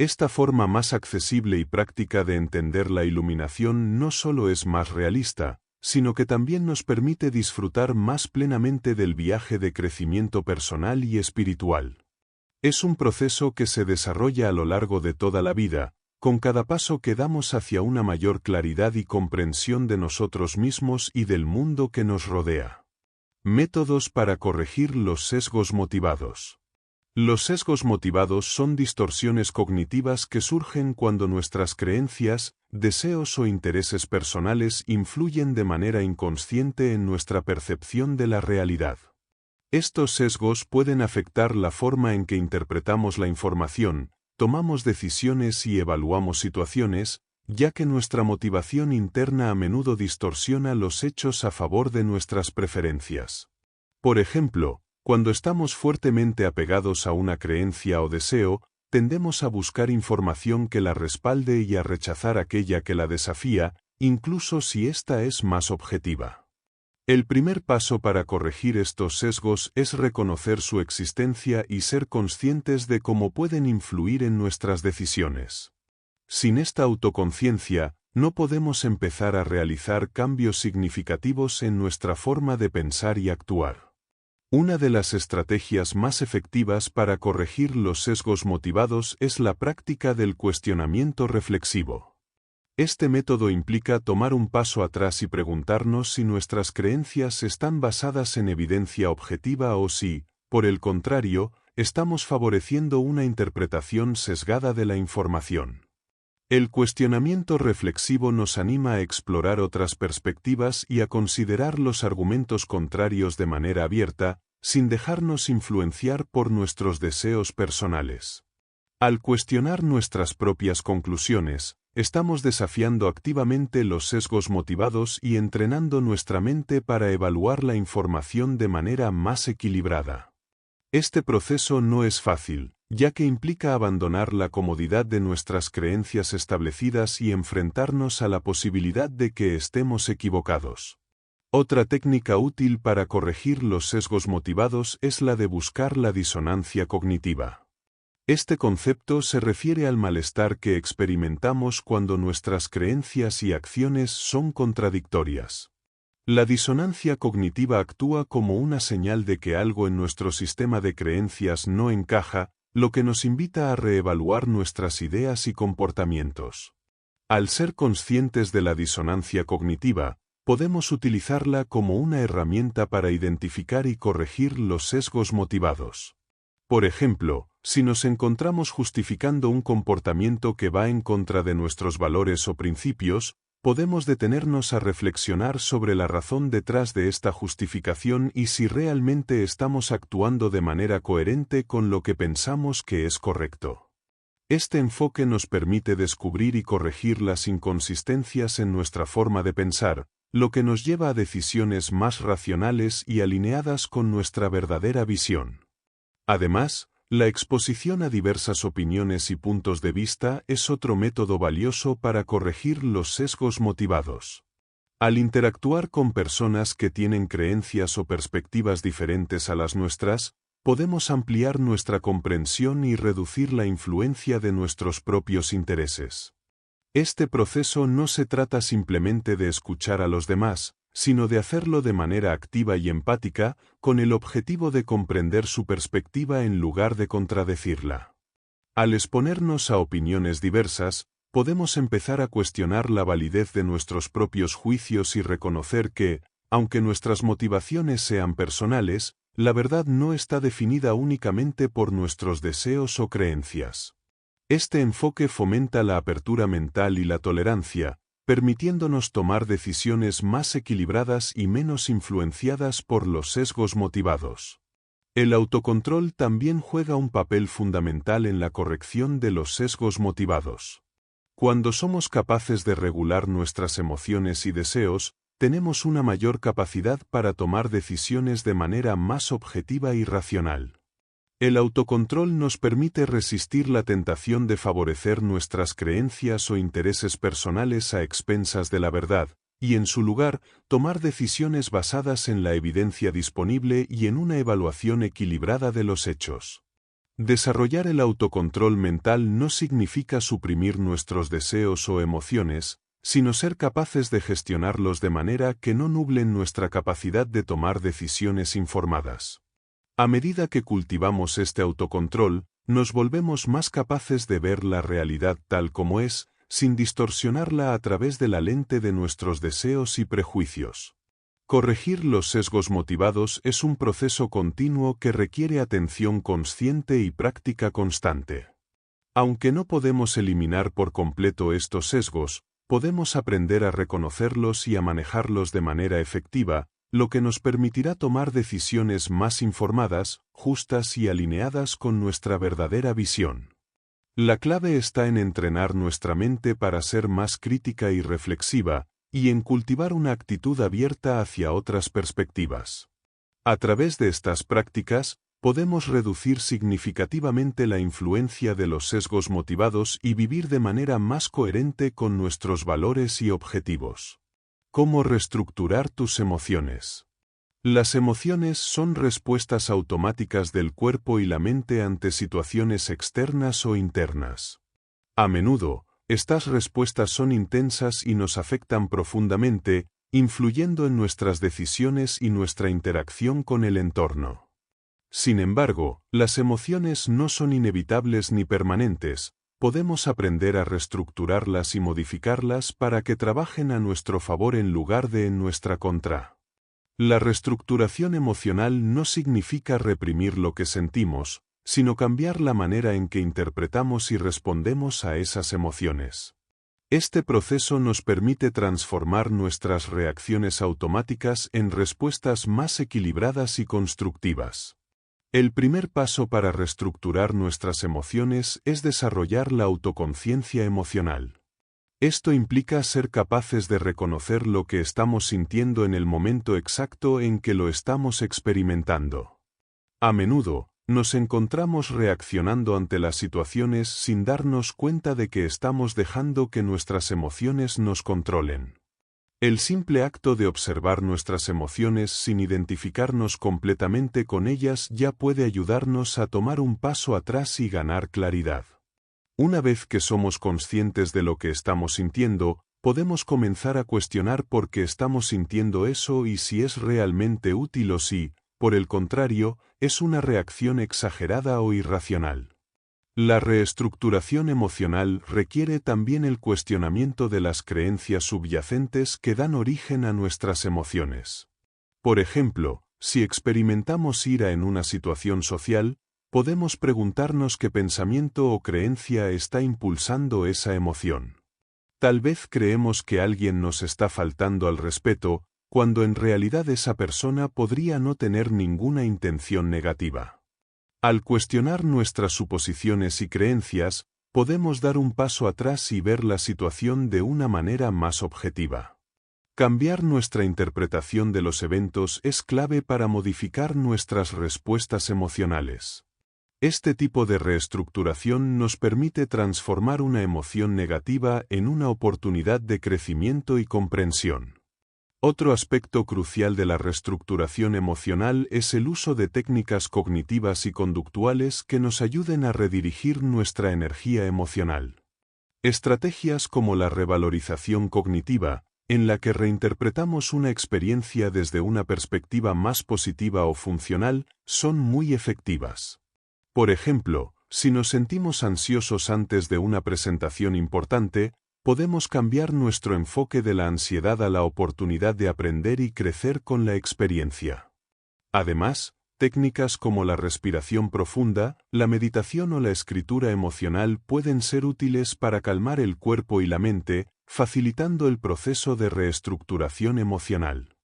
Esta forma más accesible y práctica de entender la iluminación no solo es más realista, sino que también nos permite disfrutar más plenamente del viaje de crecimiento personal y espiritual. Es un proceso que se desarrolla a lo largo de toda la vida, con cada paso que damos hacia una mayor claridad y comprensión de nosotros mismos y del mundo que nos rodea. Métodos para corregir los sesgos motivados. Los sesgos motivados son distorsiones cognitivas que surgen cuando nuestras creencias, deseos o intereses personales influyen de manera inconsciente en nuestra percepción de la realidad. Estos sesgos pueden afectar la forma en que interpretamos la información, tomamos decisiones y evaluamos situaciones, ya que nuestra motivación interna a menudo distorsiona los hechos a favor de nuestras preferencias. Por ejemplo, cuando estamos fuertemente apegados a una creencia o deseo, tendemos a buscar información que la respalde y a rechazar aquella que la desafía, incluso si ésta es más objetiva. El primer paso para corregir estos sesgos es reconocer su existencia y ser conscientes de cómo pueden influir en nuestras decisiones. Sin esta autoconciencia, no podemos empezar a realizar cambios significativos en nuestra forma de pensar y actuar. Una de las estrategias más efectivas para corregir los sesgos motivados es la práctica del cuestionamiento reflexivo. Este método implica tomar un paso atrás y preguntarnos si nuestras creencias están basadas en evidencia objetiva o si, por el contrario, estamos favoreciendo una interpretación sesgada de la información. El cuestionamiento reflexivo nos anima a explorar otras perspectivas y a considerar los argumentos contrarios de manera abierta, sin dejarnos influenciar por nuestros deseos personales. Al cuestionar nuestras propias conclusiones, estamos desafiando activamente los sesgos motivados y entrenando nuestra mente para evaluar la información de manera más equilibrada. Este proceso no es fácil, ya que implica abandonar la comodidad de nuestras creencias establecidas y enfrentarnos a la posibilidad de que estemos equivocados. Otra técnica útil para corregir los sesgos motivados es la de buscar la disonancia cognitiva. Este concepto se refiere al malestar que experimentamos cuando nuestras creencias y acciones son contradictorias. La disonancia cognitiva actúa como una señal de que algo en nuestro sistema de creencias no encaja, lo que nos invita a reevaluar nuestras ideas y comportamientos. Al ser conscientes de la disonancia cognitiva, podemos utilizarla como una herramienta para identificar y corregir los sesgos motivados. Por ejemplo, si nos encontramos justificando un comportamiento que va en contra de nuestros valores o principios, podemos detenernos a reflexionar sobre la razón detrás de esta justificación y si realmente estamos actuando de manera coherente con lo que pensamos que es correcto. Este enfoque nos permite descubrir y corregir las inconsistencias en nuestra forma de pensar, lo que nos lleva a decisiones más racionales y alineadas con nuestra verdadera visión. Además, la exposición a diversas opiniones y puntos de vista es otro método valioso para corregir los sesgos motivados. Al interactuar con personas que tienen creencias o perspectivas diferentes a las nuestras, podemos ampliar nuestra comprensión y reducir la influencia de nuestros propios intereses. Este proceso no se trata simplemente de escuchar a los demás, sino de hacerlo de manera activa y empática, con el objetivo de comprender su perspectiva en lugar de contradecirla. Al exponernos a opiniones diversas, podemos empezar a cuestionar la validez de nuestros propios juicios y reconocer que, aunque nuestras motivaciones sean personales, la verdad no está definida únicamente por nuestros deseos o creencias. Este enfoque fomenta la apertura mental y la tolerancia, permitiéndonos tomar decisiones más equilibradas y menos influenciadas por los sesgos motivados. El autocontrol también juega un papel fundamental en la corrección de los sesgos motivados. Cuando somos capaces de regular nuestras emociones y deseos, tenemos una mayor capacidad para tomar decisiones de manera más objetiva y racional. El autocontrol nos permite resistir la tentación de favorecer nuestras creencias o intereses personales a expensas de la verdad, y en su lugar, tomar decisiones basadas en la evidencia disponible y en una evaluación equilibrada de los hechos. Desarrollar el autocontrol mental no significa suprimir nuestros deseos o emociones, sino ser capaces de gestionarlos de manera que no nublen nuestra capacidad de tomar decisiones informadas. A medida que cultivamos este autocontrol, nos volvemos más capaces de ver la realidad tal como es, sin distorsionarla a través de la lente de nuestros deseos y prejuicios. Corregir los sesgos motivados es un proceso continuo que requiere atención consciente y práctica constante. Aunque no podemos eliminar por completo estos sesgos, podemos aprender a reconocerlos y a manejarlos de manera efectiva, lo que nos permitirá tomar decisiones más informadas, justas y alineadas con nuestra verdadera visión. La clave está en entrenar nuestra mente para ser más crítica y reflexiva, y en cultivar una actitud abierta hacia otras perspectivas. A través de estas prácticas, podemos reducir significativamente la influencia de los sesgos motivados y vivir de manera más coherente con nuestros valores y objetivos. ¿Cómo reestructurar tus emociones? Las emociones son respuestas automáticas del cuerpo y la mente ante situaciones externas o internas. A menudo, estas respuestas son intensas y nos afectan profundamente, influyendo en nuestras decisiones y nuestra interacción con el entorno. Sin embargo, las emociones no son inevitables ni permanentes. Podemos aprender a reestructurarlas y modificarlas para que trabajen a nuestro favor en lugar de en nuestra contra. La reestructuración emocional no significa reprimir lo que sentimos, sino cambiar la manera en que interpretamos y respondemos a esas emociones. Este proceso nos permite transformar nuestras reacciones automáticas en respuestas más equilibradas y constructivas. El primer paso para reestructurar nuestras emociones es desarrollar la autoconciencia emocional. Esto implica ser capaces de reconocer lo que estamos sintiendo en el momento exacto en que lo estamos experimentando. A menudo, nos encontramos reaccionando ante las situaciones sin darnos cuenta de que estamos dejando que nuestras emociones nos controlen. El simple acto de observar nuestras emociones sin identificarnos completamente con ellas ya puede ayudarnos a tomar un paso atrás y ganar claridad. Una vez que somos conscientes de lo que estamos sintiendo, podemos comenzar a cuestionar por qué estamos sintiendo eso y si es realmente útil o si, por el contrario, es una reacción exagerada o irracional. La reestructuración emocional requiere también el cuestionamiento de las creencias subyacentes que dan origen a nuestras emociones. Por ejemplo, si experimentamos ira en una situación social, podemos preguntarnos qué pensamiento o creencia está impulsando esa emoción. Tal vez creemos que alguien nos está faltando al respeto, cuando en realidad esa persona podría no tener ninguna intención negativa. Al cuestionar nuestras suposiciones y creencias, podemos dar un paso atrás y ver la situación de una manera más objetiva. Cambiar nuestra interpretación de los eventos es clave para modificar nuestras respuestas emocionales. Este tipo de reestructuración nos permite transformar una emoción negativa en una oportunidad de crecimiento y comprensión. Otro aspecto crucial de la reestructuración emocional es el uso de técnicas cognitivas y conductuales que nos ayuden a redirigir nuestra energía emocional. Estrategias como la revalorización cognitiva, en la que reinterpretamos una experiencia desde una perspectiva más positiva o funcional, son muy efectivas. Por ejemplo, si nos sentimos ansiosos antes de una presentación importante, podemos cambiar nuestro enfoque de la ansiedad a la oportunidad de aprender y crecer con la experiencia. Además, técnicas como la respiración profunda, la meditación o la escritura emocional pueden ser útiles para calmar el cuerpo y la mente, facilitando el proceso de reestructuración emocional.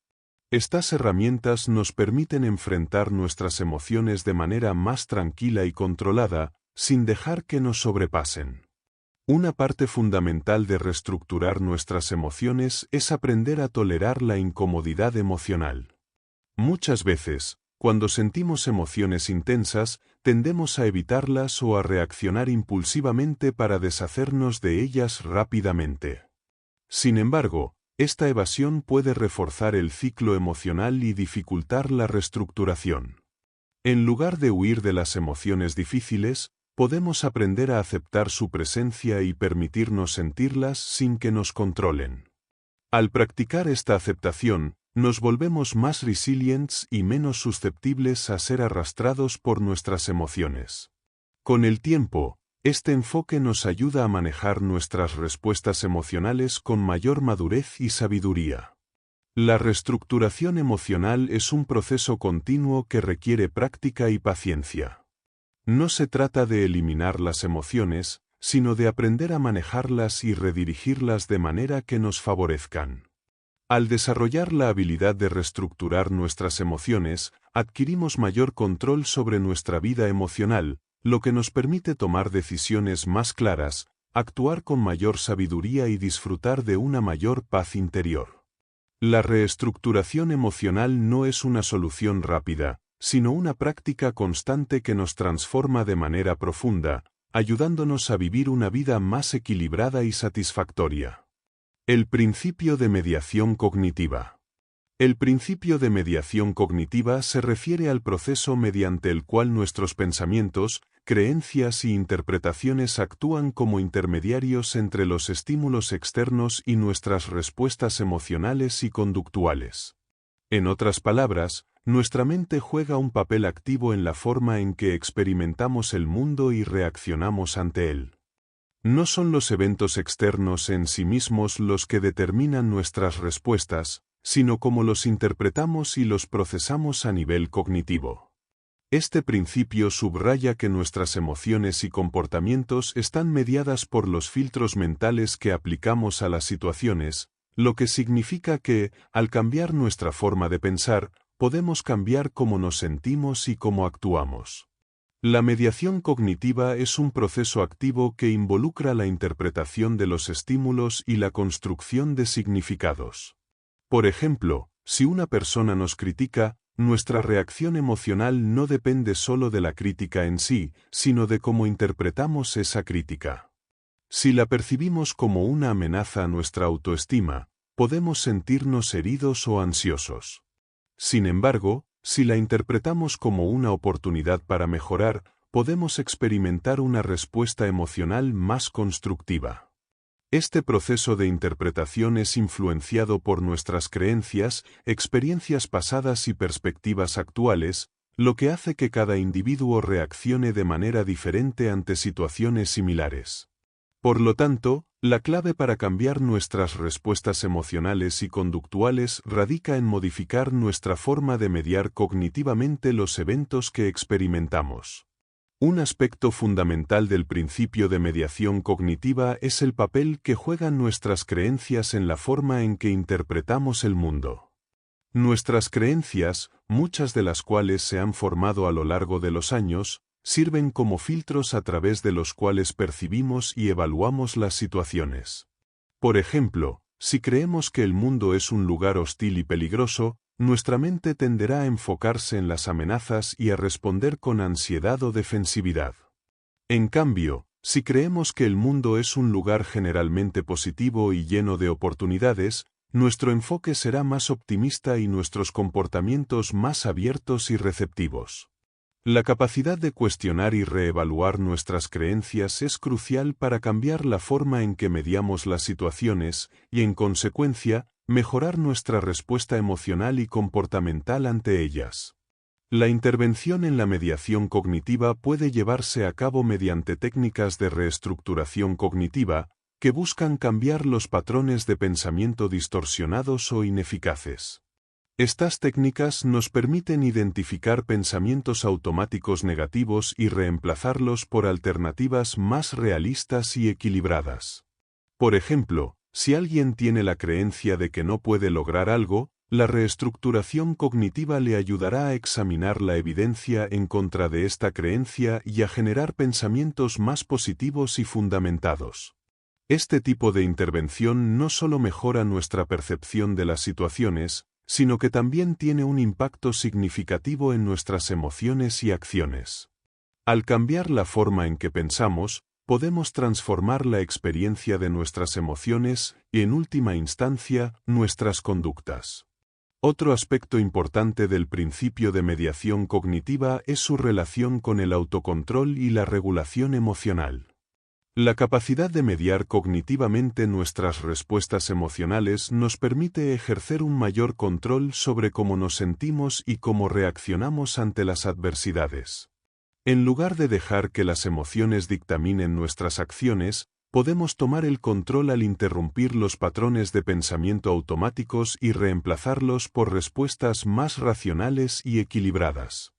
Estas herramientas nos permiten enfrentar nuestras emociones de manera más tranquila y controlada, sin dejar que nos sobrepasen. Una parte fundamental de reestructurar nuestras emociones es aprender a tolerar la incomodidad emocional. Muchas veces, cuando sentimos emociones intensas, tendemos a evitarlas o a reaccionar impulsivamente para deshacernos de ellas rápidamente. Sin embargo, esta evasión puede reforzar el ciclo emocional y dificultar la reestructuración. En lugar de huir de las emociones difíciles, podemos aprender a aceptar su presencia y permitirnos sentirlas sin que nos controlen. Al practicar esta aceptación, nos volvemos más resilientes y menos susceptibles a ser arrastrados por nuestras emociones. Con el tiempo, este enfoque nos ayuda a manejar nuestras respuestas emocionales con mayor madurez y sabiduría. La reestructuración emocional es un proceso continuo que requiere práctica y paciencia. No se trata de eliminar las emociones, sino de aprender a manejarlas y redirigirlas de manera que nos favorezcan. Al desarrollar la habilidad de reestructurar nuestras emociones, adquirimos mayor control sobre nuestra vida emocional, lo que nos permite tomar decisiones más claras, actuar con mayor sabiduría y disfrutar de una mayor paz interior. La reestructuración emocional no es una solución rápida, sino una práctica constante que nos transforma de manera profunda, ayudándonos a vivir una vida más equilibrada y satisfactoria. El principio de mediación cognitiva. El principio de mediación cognitiva se refiere al proceso mediante el cual nuestros pensamientos, creencias y interpretaciones actúan como intermediarios entre los estímulos externos y nuestras respuestas emocionales y conductuales. En otras palabras, nuestra mente juega un papel activo en la forma en que experimentamos el mundo y reaccionamos ante él. No son los eventos externos en sí mismos los que determinan nuestras respuestas, sino cómo los interpretamos y los procesamos a nivel cognitivo. Este principio subraya que nuestras emociones y comportamientos están mediadas por los filtros mentales que aplicamos a las situaciones, lo que significa que, al cambiar nuestra forma de pensar, podemos cambiar cómo nos sentimos y cómo actuamos. La mediación cognitiva es un proceso activo que involucra la interpretación de los estímulos y la construcción de significados. Por ejemplo, si una persona nos critica, nuestra reacción emocional no depende solo de la crítica en sí, sino de cómo interpretamos esa crítica. Si la percibimos como una amenaza a nuestra autoestima, podemos sentirnos heridos o ansiosos. Sin embargo, si la interpretamos como una oportunidad para mejorar, podemos experimentar una respuesta emocional más constructiva. Este proceso de interpretación es influenciado por nuestras creencias, experiencias pasadas y perspectivas actuales, lo que hace que cada individuo reaccione de manera diferente ante situaciones similares. Por lo tanto, la clave para cambiar nuestras respuestas emocionales y conductuales radica en modificar nuestra forma de mediar cognitivamente los eventos que experimentamos. Un aspecto fundamental del principio de mediación cognitiva es el papel que juegan nuestras creencias en la forma en que interpretamos el mundo. Nuestras creencias, muchas de las cuales se han formado a lo largo de los años, sirven como filtros a través de los cuales percibimos y evaluamos las situaciones. Por ejemplo, si creemos que el mundo es un lugar hostil y peligroso, nuestra mente tenderá a enfocarse en las amenazas y a responder con ansiedad o defensividad. En cambio, si creemos que el mundo es un lugar generalmente positivo y lleno de oportunidades, nuestro enfoque será más optimista y nuestros comportamientos más abiertos y receptivos. La capacidad de cuestionar y reevaluar nuestras creencias es crucial para cambiar la forma en que mediamos las situaciones y, en consecuencia, mejorar nuestra respuesta emocional y comportamental ante ellas. La intervención en la mediación cognitiva puede llevarse a cabo mediante técnicas de reestructuración cognitiva que buscan cambiar los patrones de pensamiento distorsionados o ineficaces. Estas técnicas nos permiten identificar pensamientos automáticos negativos y reemplazarlos por alternativas más realistas y equilibradas. Por ejemplo, si alguien tiene la creencia de que no puede lograr algo, la reestructuración cognitiva le ayudará a examinar la evidencia en contra de esta creencia y a generar pensamientos más positivos y fundamentados. Este tipo de intervención no solo mejora nuestra percepción de las situaciones, sino que también tiene un impacto significativo en nuestras emociones y acciones. Al cambiar la forma en que pensamos, podemos transformar la experiencia de nuestras emociones y, en última instancia, nuestras conductas. Otro aspecto importante del principio de mediación cognitiva es su relación con el autocontrol y la regulación emocional. La capacidad de mediar cognitivamente nuestras respuestas emocionales nos permite ejercer un mayor control sobre cómo nos sentimos y cómo reaccionamos ante las adversidades. En lugar de dejar que las emociones dictaminen nuestras acciones, podemos tomar el control al interrumpir los patrones de pensamiento automáticos y reemplazarlos por respuestas más racionales y equilibradas.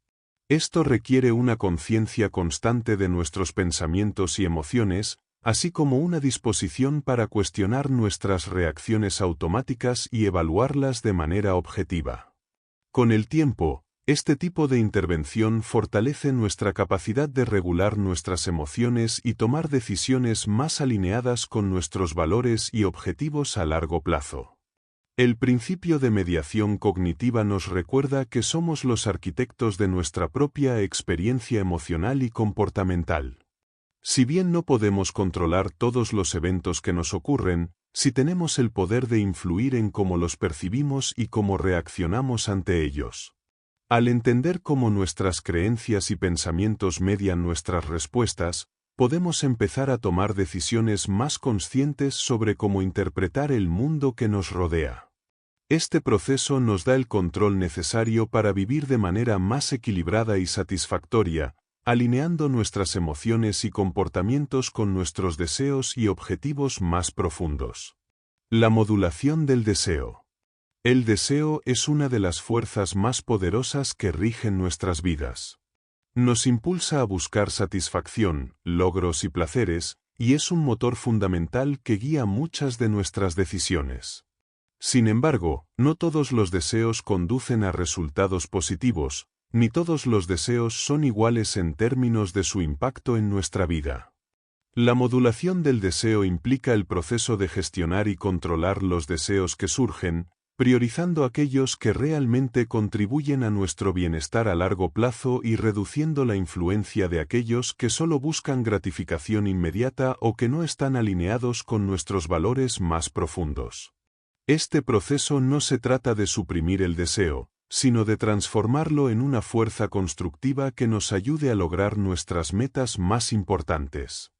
Esto requiere una conciencia constante de nuestros pensamientos y emociones, así como una disposición para cuestionar nuestras reacciones automáticas y evaluarlas de manera objetiva. Con el tiempo, este tipo de intervención fortalece nuestra capacidad de regular nuestras emociones y tomar decisiones más alineadas con nuestros valores y objetivos a largo plazo. El principio de mediación cognitiva nos recuerda que somos los arquitectos de nuestra propia experiencia emocional y comportamental. Si bien no podemos controlar todos los eventos que nos ocurren, sí tenemos el poder de influir en cómo los percibimos y cómo reaccionamos ante ellos. Al entender cómo nuestras creencias y pensamientos median nuestras respuestas, podemos empezar a tomar decisiones más conscientes sobre cómo interpretar el mundo que nos rodea. Este proceso nos da el control necesario para vivir de manera más equilibrada y satisfactoria, alineando nuestras emociones y comportamientos con nuestros deseos y objetivos más profundos. La modulación del deseo. El deseo es una de las fuerzas más poderosas que rigen nuestras vidas. Nos impulsa a buscar satisfacción, logros y placeres, y es un motor fundamental que guía muchas de nuestras decisiones. Sin embargo, no todos los deseos conducen a resultados positivos, ni todos los deseos son iguales en términos de su impacto en nuestra vida. La modulación del deseo implica el proceso de gestionar y controlar los deseos que surgen, priorizando aquellos que realmente contribuyen a nuestro bienestar a largo plazo y reduciendo la influencia de aquellos que solo buscan gratificación inmediata o que no están alineados con nuestros valores más profundos. Este proceso no se trata de suprimir el deseo, sino de transformarlo en una fuerza constructiva que nos ayude a lograr nuestras metas más importantes.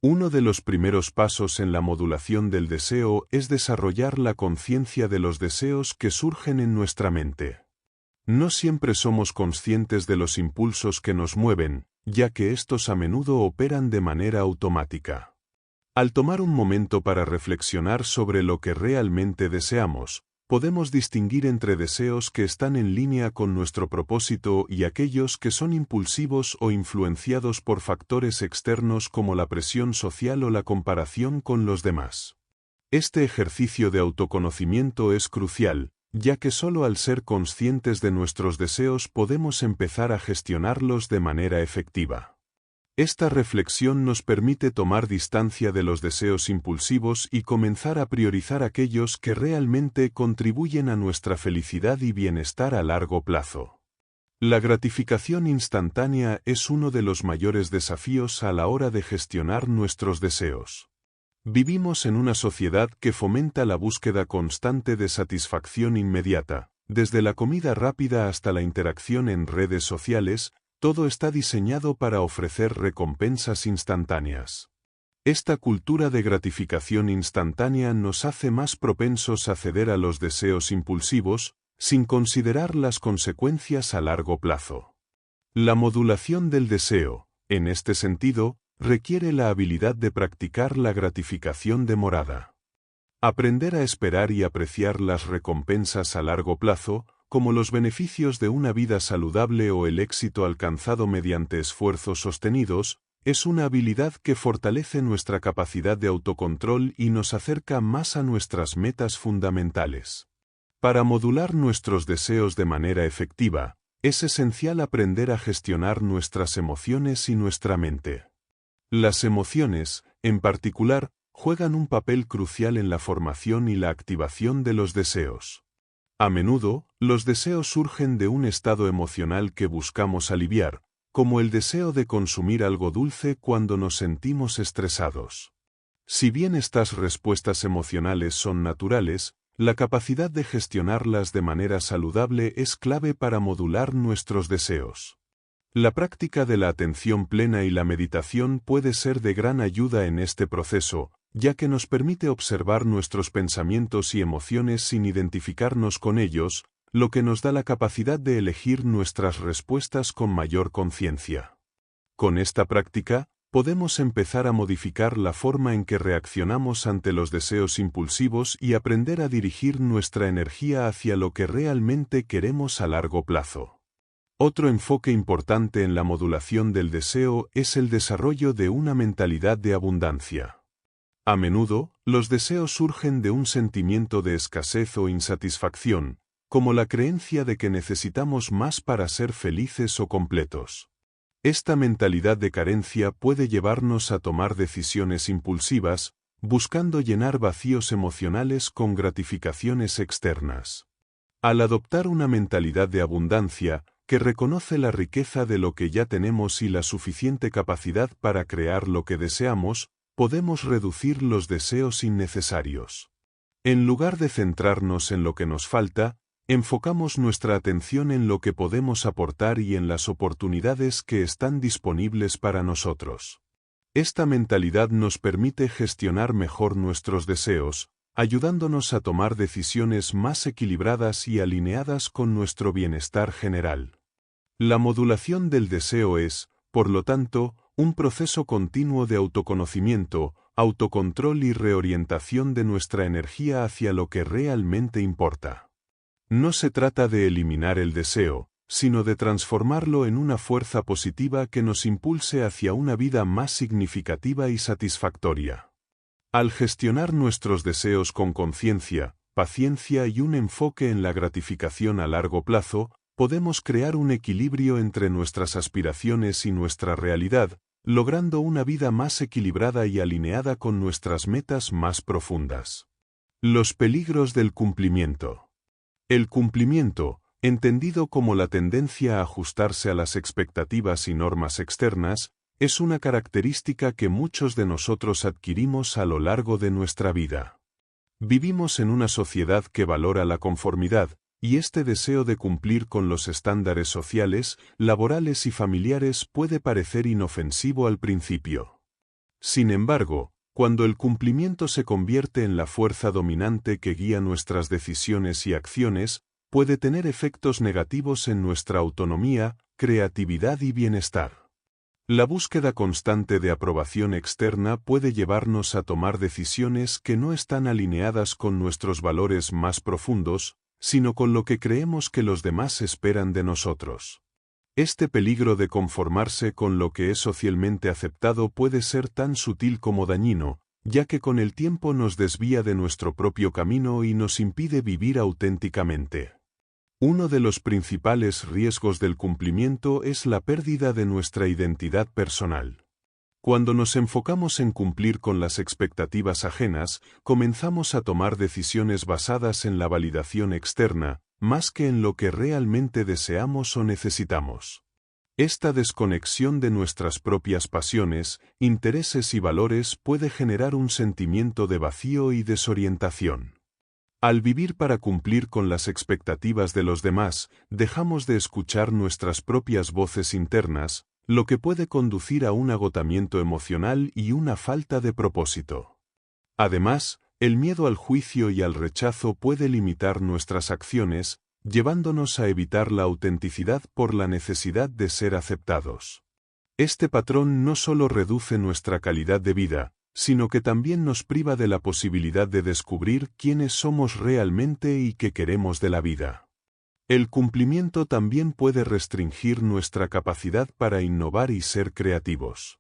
Uno de los primeros pasos en la modulación del deseo es desarrollar la conciencia de los deseos que surgen en nuestra mente. No siempre somos conscientes de los impulsos que nos mueven, ya que estos a menudo operan de manera automática. Al tomar un momento para reflexionar sobre lo que realmente deseamos, podemos distinguir entre deseos que están en línea con nuestro propósito y aquellos que son impulsivos o influenciados por factores externos como la presión social o la comparación con los demás. Este ejercicio de autoconocimiento es crucial, ya que solo al ser conscientes de nuestros deseos podemos empezar a gestionarlos de manera efectiva. Esta reflexión nos permite tomar distancia de los deseos impulsivos y comenzar a priorizar aquellos que realmente contribuyen a nuestra felicidad y bienestar a largo plazo. La gratificación instantánea es uno de los mayores desafíos a la hora de gestionar nuestros deseos. Vivimos en una sociedad que fomenta la búsqueda constante de satisfacción inmediata, desde la comida rápida hasta la interacción en redes sociales. Todo está diseñado para ofrecer recompensas instantáneas. Esta cultura de gratificación instantánea nos hace más propensos a ceder a los deseos impulsivos, sin considerar las consecuencias a largo plazo. La modulación del deseo, en este sentido, requiere la habilidad de practicar la gratificación demorada. Aprender a esperar y apreciar las recompensas a largo plazo, como los beneficios de una vida saludable o el éxito alcanzado mediante esfuerzos sostenidos, es una habilidad que fortalece nuestra capacidad de autocontrol y nos acerca más a nuestras metas fundamentales. Para modular nuestros deseos de manera efectiva, es esencial aprender a gestionar nuestras emociones y nuestra mente. Las emociones, en particular, juegan un papel crucial en la formación y la activación de los deseos. A menudo, los deseos surgen de un estado emocional que buscamos aliviar, como el deseo de consumir algo dulce cuando nos sentimos estresados. Si bien estas respuestas emocionales son naturales, la capacidad de gestionarlas de manera saludable es clave para modular nuestros deseos. La práctica de la atención plena y la meditación puede ser de gran ayuda en este proceso, ya que nos permite observar nuestros pensamientos y emociones sin identificarnos con ellos, lo que nos da la capacidad de elegir nuestras respuestas con mayor conciencia. Con esta práctica, podemos empezar a modificar la forma en que reaccionamos ante los deseos impulsivos y aprender a dirigir nuestra energía hacia lo que realmente queremos a largo plazo. Otro enfoque importante en la modulación del deseo es el desarrollo de una mentalidad de abundancia. A menudo, los deseos surgen de un sentimiento de escasez o insatisfacción, como la creencia de que necesitamos más para ser felices o completos. Esta mentalidad de carencia puede llevarnos a tomar decisiones impulsivas, buscando llenar vacíos emocionales con gratificaciones externas. Al adoptar una mentalidad de abundancia, que reconoce la riqueza de lo que ya tenemos y la suficiente capacidad para crear lo que deseamos, podemos reducir los deseos innecesarios. En lugar de centrarnos en lo que nos falta, enfocamos nuestra atención en lo que podemos aportar y en las oportunidades que están disponibles para nosotros. Esta mentalidad nos permite gestionar mejor nuestros deseos, ayudándonos a tomar decisiones más equilibradas y alineadas con nuestro bienestar general. La modulación del deseo es, por lo tanto, un proceso continuo de autoconocimiento, autocontrol y reorientación de nuestra energía hacia lo que realmente importa. No se trata de eliminar el deseo, sino de transformarlo en una fuerza positiva que nos impulse hacia una vida más significativa y satisfactoria. Al gestionar nuestros deseos con conciencia, paciencia y un enfoque en la gratificación a largo plazo, podemos crear un equilibrio entre nuestras aspiraciones y nuestra realidad, logrando una vida más equilibrada y alineada con nuestras metas más profundas. Los peligros del cumplimiento. El cumplimiento, entendido como la tendencia a ajustarse a las expectativas y normas externas, es una característica que muchos de nosotros adquirimos a lo largo de nuestra vida. Vivimos en una sociedad que valora la conformidad, y este deseo de cumplir con los estándares sociales, laborales y familiares puede parecer inofensivo al principio. Sin embargo, cuando el cumplimiento se convierte en la fuerza dominante que guía nuestras decisiones y acciones, puede tener efectos negativos en nuestra autonomía, creatividad y bienestar. La búsqueda constante de aprobación externa puede llevarnos a tomar decisiones que no están alineadas con nuestros valores más profundos, sino con lo que creemos que los demás esperan de nosotros. Este peligro de conformarse con lo que es socialmente aceptado puede ser tan sutil como dañino, ya que con el tiempo nos desvía de nuestro propio camino y nos impide vivir auténticamente. Uno de los principales riesgos del cumplimiento es la pérdida de nuestra identidad personal. Cuando nos enfocamos en cumplir con las expectativas ajenas, comenzamos a tomar decisiones basadas en la validación externa, más que en lo que realmente deseamos o necesitamos. Esta desconexión de nuestras propias pasiones, intereses y valores puede generar un sentimiento de vacío y desorientación. Al vivir para cumplir con las expectativas de los demás, dejamos de escuchar nuestras propias voces internas, lo que puede conducir a un agotamiento emocional y una falta de propósito. Además, el miedo al juicio y al rechazo puede limitar nuestras acciones, llevándonos a evitar la autenticidad por la necesidad de ser aceptados. Este patrón no solo reduce nuestra calidad de vida, sino que también nos priva de la posibilidad de descubrir quiénes somos realmente y qué queremos de la vida. El cumplimiento también puede restringir nuestra capacidad para innovar y ser creativos.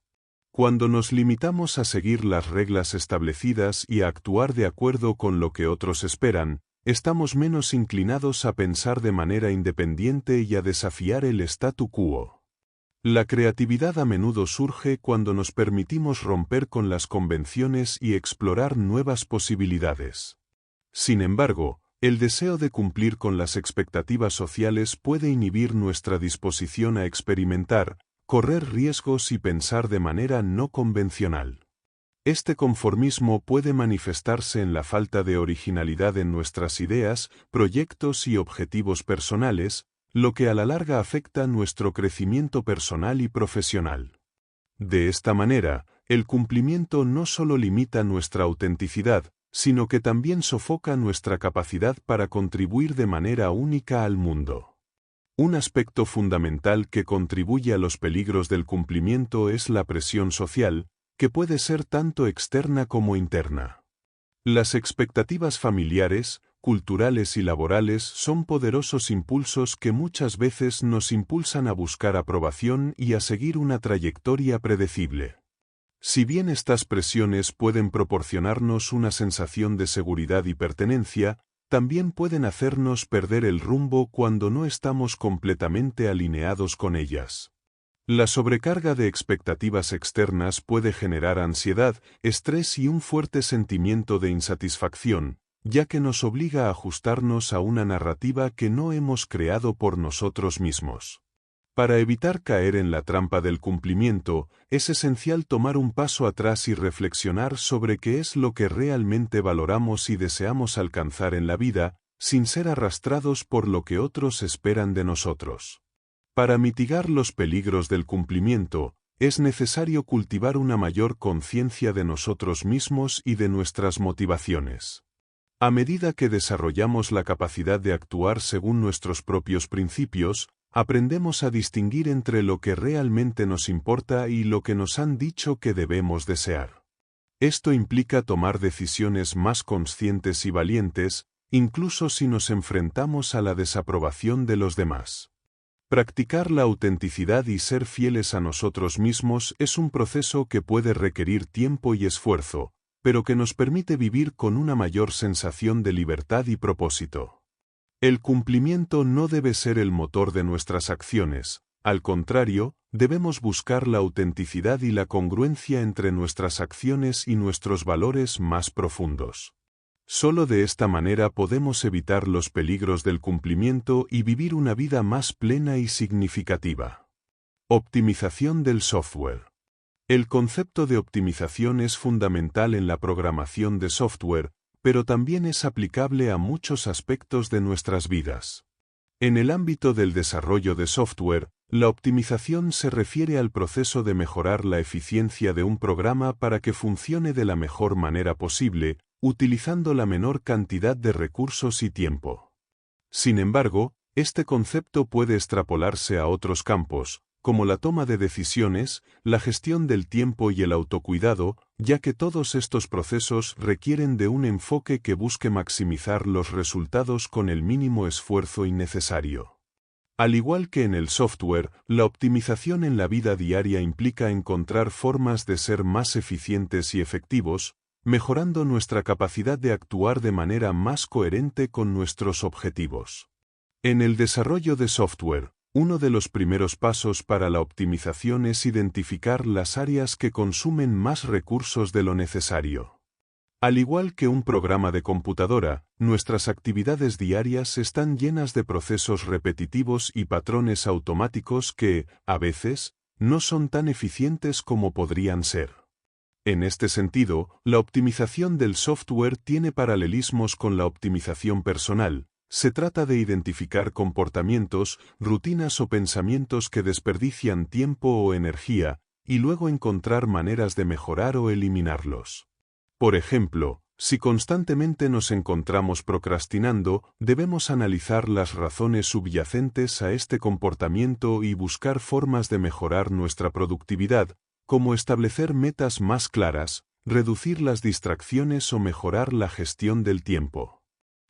Cuando nos limitamos a seguir las reglas establecidas y a actuar de acuerdo con lo que otros esperan, estamos menos inclinados a pensar de manera independiente y a desafiar el statu quo. La creatividad a menudo surge cuando nos permitimos romper con las convenciones y explorar nuevas posibilidades. Sin embargo, el deseo de cumplir con las expectativas sociales puede inhibir nuestra disposición a experimentar, correr riesgos y pensar de manera no convencional. Este conformismo puede manifestarse en la falta de originalidad en nuestras ideas, proyectos y objetivos personales, lo que a la larga afecta nuestro crecimiento personal y profesional. De esta manera, el cumplimiento no solo limita nuestra autenticidad, sino que también sofoca nuestra capacidad para contribuir de manera única al mundo. Un aspecto fundamental que contribuye a los peligros del cumplimiento es la presión social, que puede ser tanto externa como interna. Las expectativas familiares, culturales y laborales son poderosos impulsos que muchas veces nos impulsan a buscar aprobación y a seguir una trayectoria predecible. Si bien estas presiones pueden proporcionarnos una sensación de seguridad y pertenencia, también pueden hacernos perder el rumbo cuando no estamos completamente alineados con ellas. La sobrecarga de expectativas externas puede generar ansiedad, estrés y un fuerte sentimiento de insatisfacción, ya que nos obliga a ajustarnos a una narrativa que no hemos creado por nosotros mismos. Para evitar caer en la trampa del cumplimiento, es esencial tomar un paso atrás y reflexionar sobre qué es lo que realmente valoramos y deseamos alcanzar en la vida, sin ser arrastrados por lo que otros esperan de nosotros. Para mitigar los peligros del cumplimiento, es necesario cultivar una mayor conciencia de nosotros mismos y de nuestras motivaciones. A medida que desarrollamos la capacidad de actuar según nuestros propios principios, aprendemos a distinguir entre lo que realmente nos importa y lo que nos han dicho que debemos desear. Esto implica tomar decisiones más conscientes y valientes, incluso si nos enfrentamos a la desaprobación de los demás. Practicar la autenticidad y ser fieles a nosotros mismos es un proceso que puede requerir tiempo y esfuerzo, pero que nos permite vivir con una mayor sensación de libertad y propósito. El cumplimiento no debe ser el motor de nuestras acciones, al contrario, debemos buscar la autenticidad y la congruencia entre nuestras acciones y nuestros valores más profundos. Solo de esta manera podemos evitar los peligros del cumplimiento y vivir una vida más plena y significativa. Optimización del software. El concepto de optimización es fundamental en la programación de software, pero también es aplicable a muchos aspectos de nuestras vidas. En el ámbito del desarrollo de software, la optimización se refiere al proceso de mejorar la eficiencia de un programa para que funcione de la mejor manera posible, utilizando la menor cantidad de recursos y tiempo. Sin embargo, este concepto puede extrapolarse a otros campos, como la toma de decisiones, la gestión del tiempo y el autocuidado, ya que todos estos procesos requieren de un enfoque que busque maximizar los resultados con el mínimo esfuerzo innecesario. Al igual que en el software, la optimización en la vida diaria implica encontrar formas de ser más eficientes y efectivos, mejorando nuestra capacidad de actuar de manera más coherente con nuestros objetivos. En el desarrollo de software, uno de los primeros pasos para la optimización es identificar las áreas que consumen más recursos de lo necesario. Al igual que un programa de computadora, nuestras actividades diarias están llenas de procesos repetitivos y patrones automáticos que, a veces, no son tan eficientes como podrían ser. En este sentido, la optimización del software tiene paralelismos con la optimización personal. Se trata de identificar comportamientos, rutinas o pensamientos que desperdician tiempo o energía, y luego encontrar maneras de mejorar o eliminarlos. Por ejemplo, si constantemente nos encontramos procrastinando, debemos analizar las razones subyacentes a este comportamiento y buscar formas de mejorar nuestra productividad, como establecer metas más claras, reducir las distracciones o mejorar la gestión del tiempo.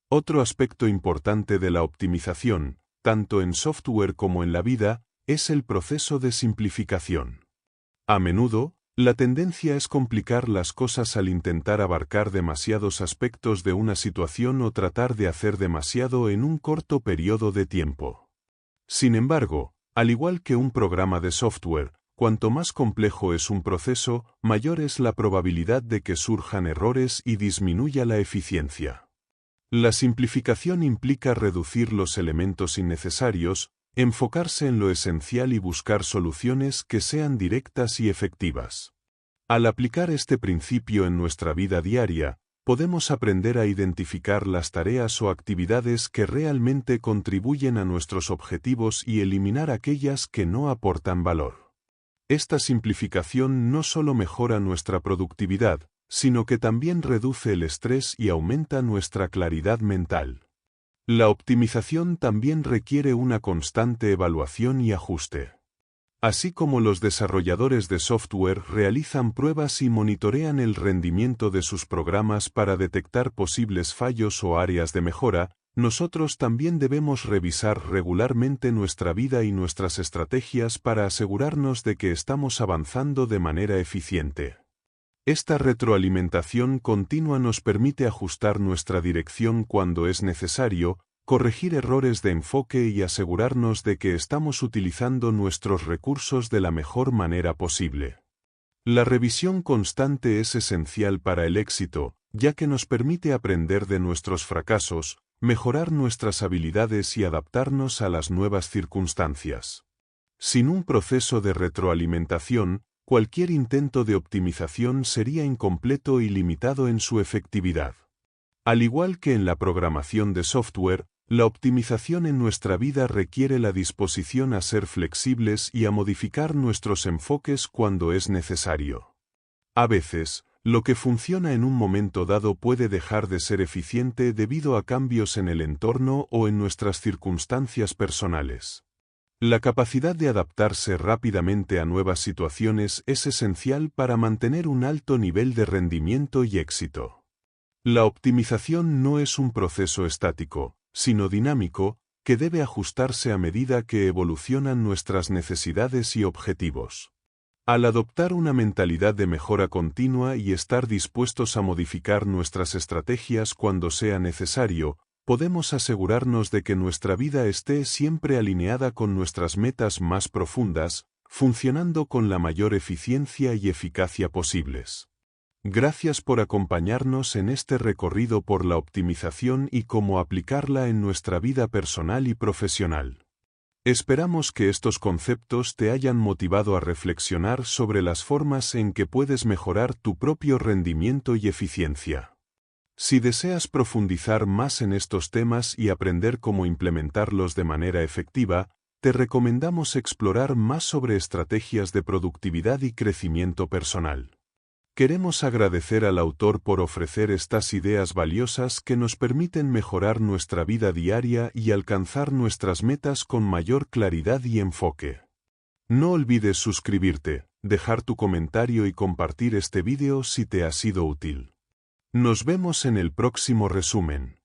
Otro aspecto importante de la optimización, tanto en software como en la vida, es el proceso de simplificación. A menudo, la tendencia es complicar las cosas al intentar abarcar demasiados aspectos de una situación o tratar de hacer demasiado en un corto periodo de tiempo. Sin embargo, al igual que un programa de software, cuanto más complejo es un proceso, mayor es la probabilidad de que surjan errores y disminuya la eficiencia. La simplificación implica reducir los elementos innecesarios, enfocarse en lo esencial y buscar soluciones que sean directas y efectivas. Al aplicar este principio en nuestra vida diaria, podemos aprender a identificar las tareas o actividades que realmente contribuyen a nuestros objetivos y eliminar aquellas que no aportan valor. Esta simplificación no solo mejora nuestra productividad, sino que también reduce el estrés y aumenta nuestra claridad mental. La optimización también requiere una constante evaluación y ajuste. Así como los desarrolladores de software realizan pruebas y monitorean el rendimiento de sus programas para detectar posibles fallos o áreas de mejora, nosotros también debemos revisar regularmente nuestra vida y nuestras estrategias para asegurarnos de que estamos avanzando de manera eficiente. Esta retroalimentación continua nos permite ajustar nuestra dirección cuando es necesario, corregir errores de enfoque y asegurarnos de que estamos utilizando nuestros recursos de la mejor manera posible. La revisión constante es esencial para el éxito, ya que nos permite aprender de nuestros fracasos, mejorar nuestras habilidades y adaptarnos a las nuevas circunstancias. Sin un proceso de retroalimentación, cualquier intento de optimización sería incompleto y limitado en su efectividad. Al igual que en la programación de software, la optimización en nuestra vida requiere la disposición a ser flexibles y a modificar nuestros enfoques cuando es necesario. A veces, lo que funciona en un momento dado puede dejar de ser eficiente debido a cambios en el entorno o en nuestras circunstancias personales. La capacidad de adaptarse rápidamente a nuevas situaciones es esencial para mantener un alto nivel de rendimiento y éxito. La optimización no es un proceso estático, sino dinámico, que debe ajustarse a medida que evolucionan nuestras necesidades y objetivos. Al adoptar una mentalidad de mejora continua y estar dispuestos a modificar nuestras estrategias cuando sea necesario, podemos asegurarnos de que nuestra vida esté siempre alineada con nuestras metas más profundas, funcionando con la mayor eficiencia y eficacia posibles. Gracias por acompañarnos en este recorrido por la optimización y cómo aplicarla en nuestra vida personal y profesional. Esperamos que estos conceptos te hayan motivado a reflexionar sobre las formas en que puedes mejorar tu propio rendimiento y eficiencia. Si deseas profundizar más en estos temas y aprender cómo implementarlos de manera efectiva, te recomendamos explorar más sobre estrategias de productividad y crecimiento personal. Queremos agradecer al autor por ofrecer estas ideas valiosas que nos permiten mejorar nuestra vida diaria y alcanzar nuestras metas con mayor claridad y enfoque. No olvides suscribirte, dejar tu comentario y compartir este vídeo si te ha sido útil. Nos vemos en el próximo resumen.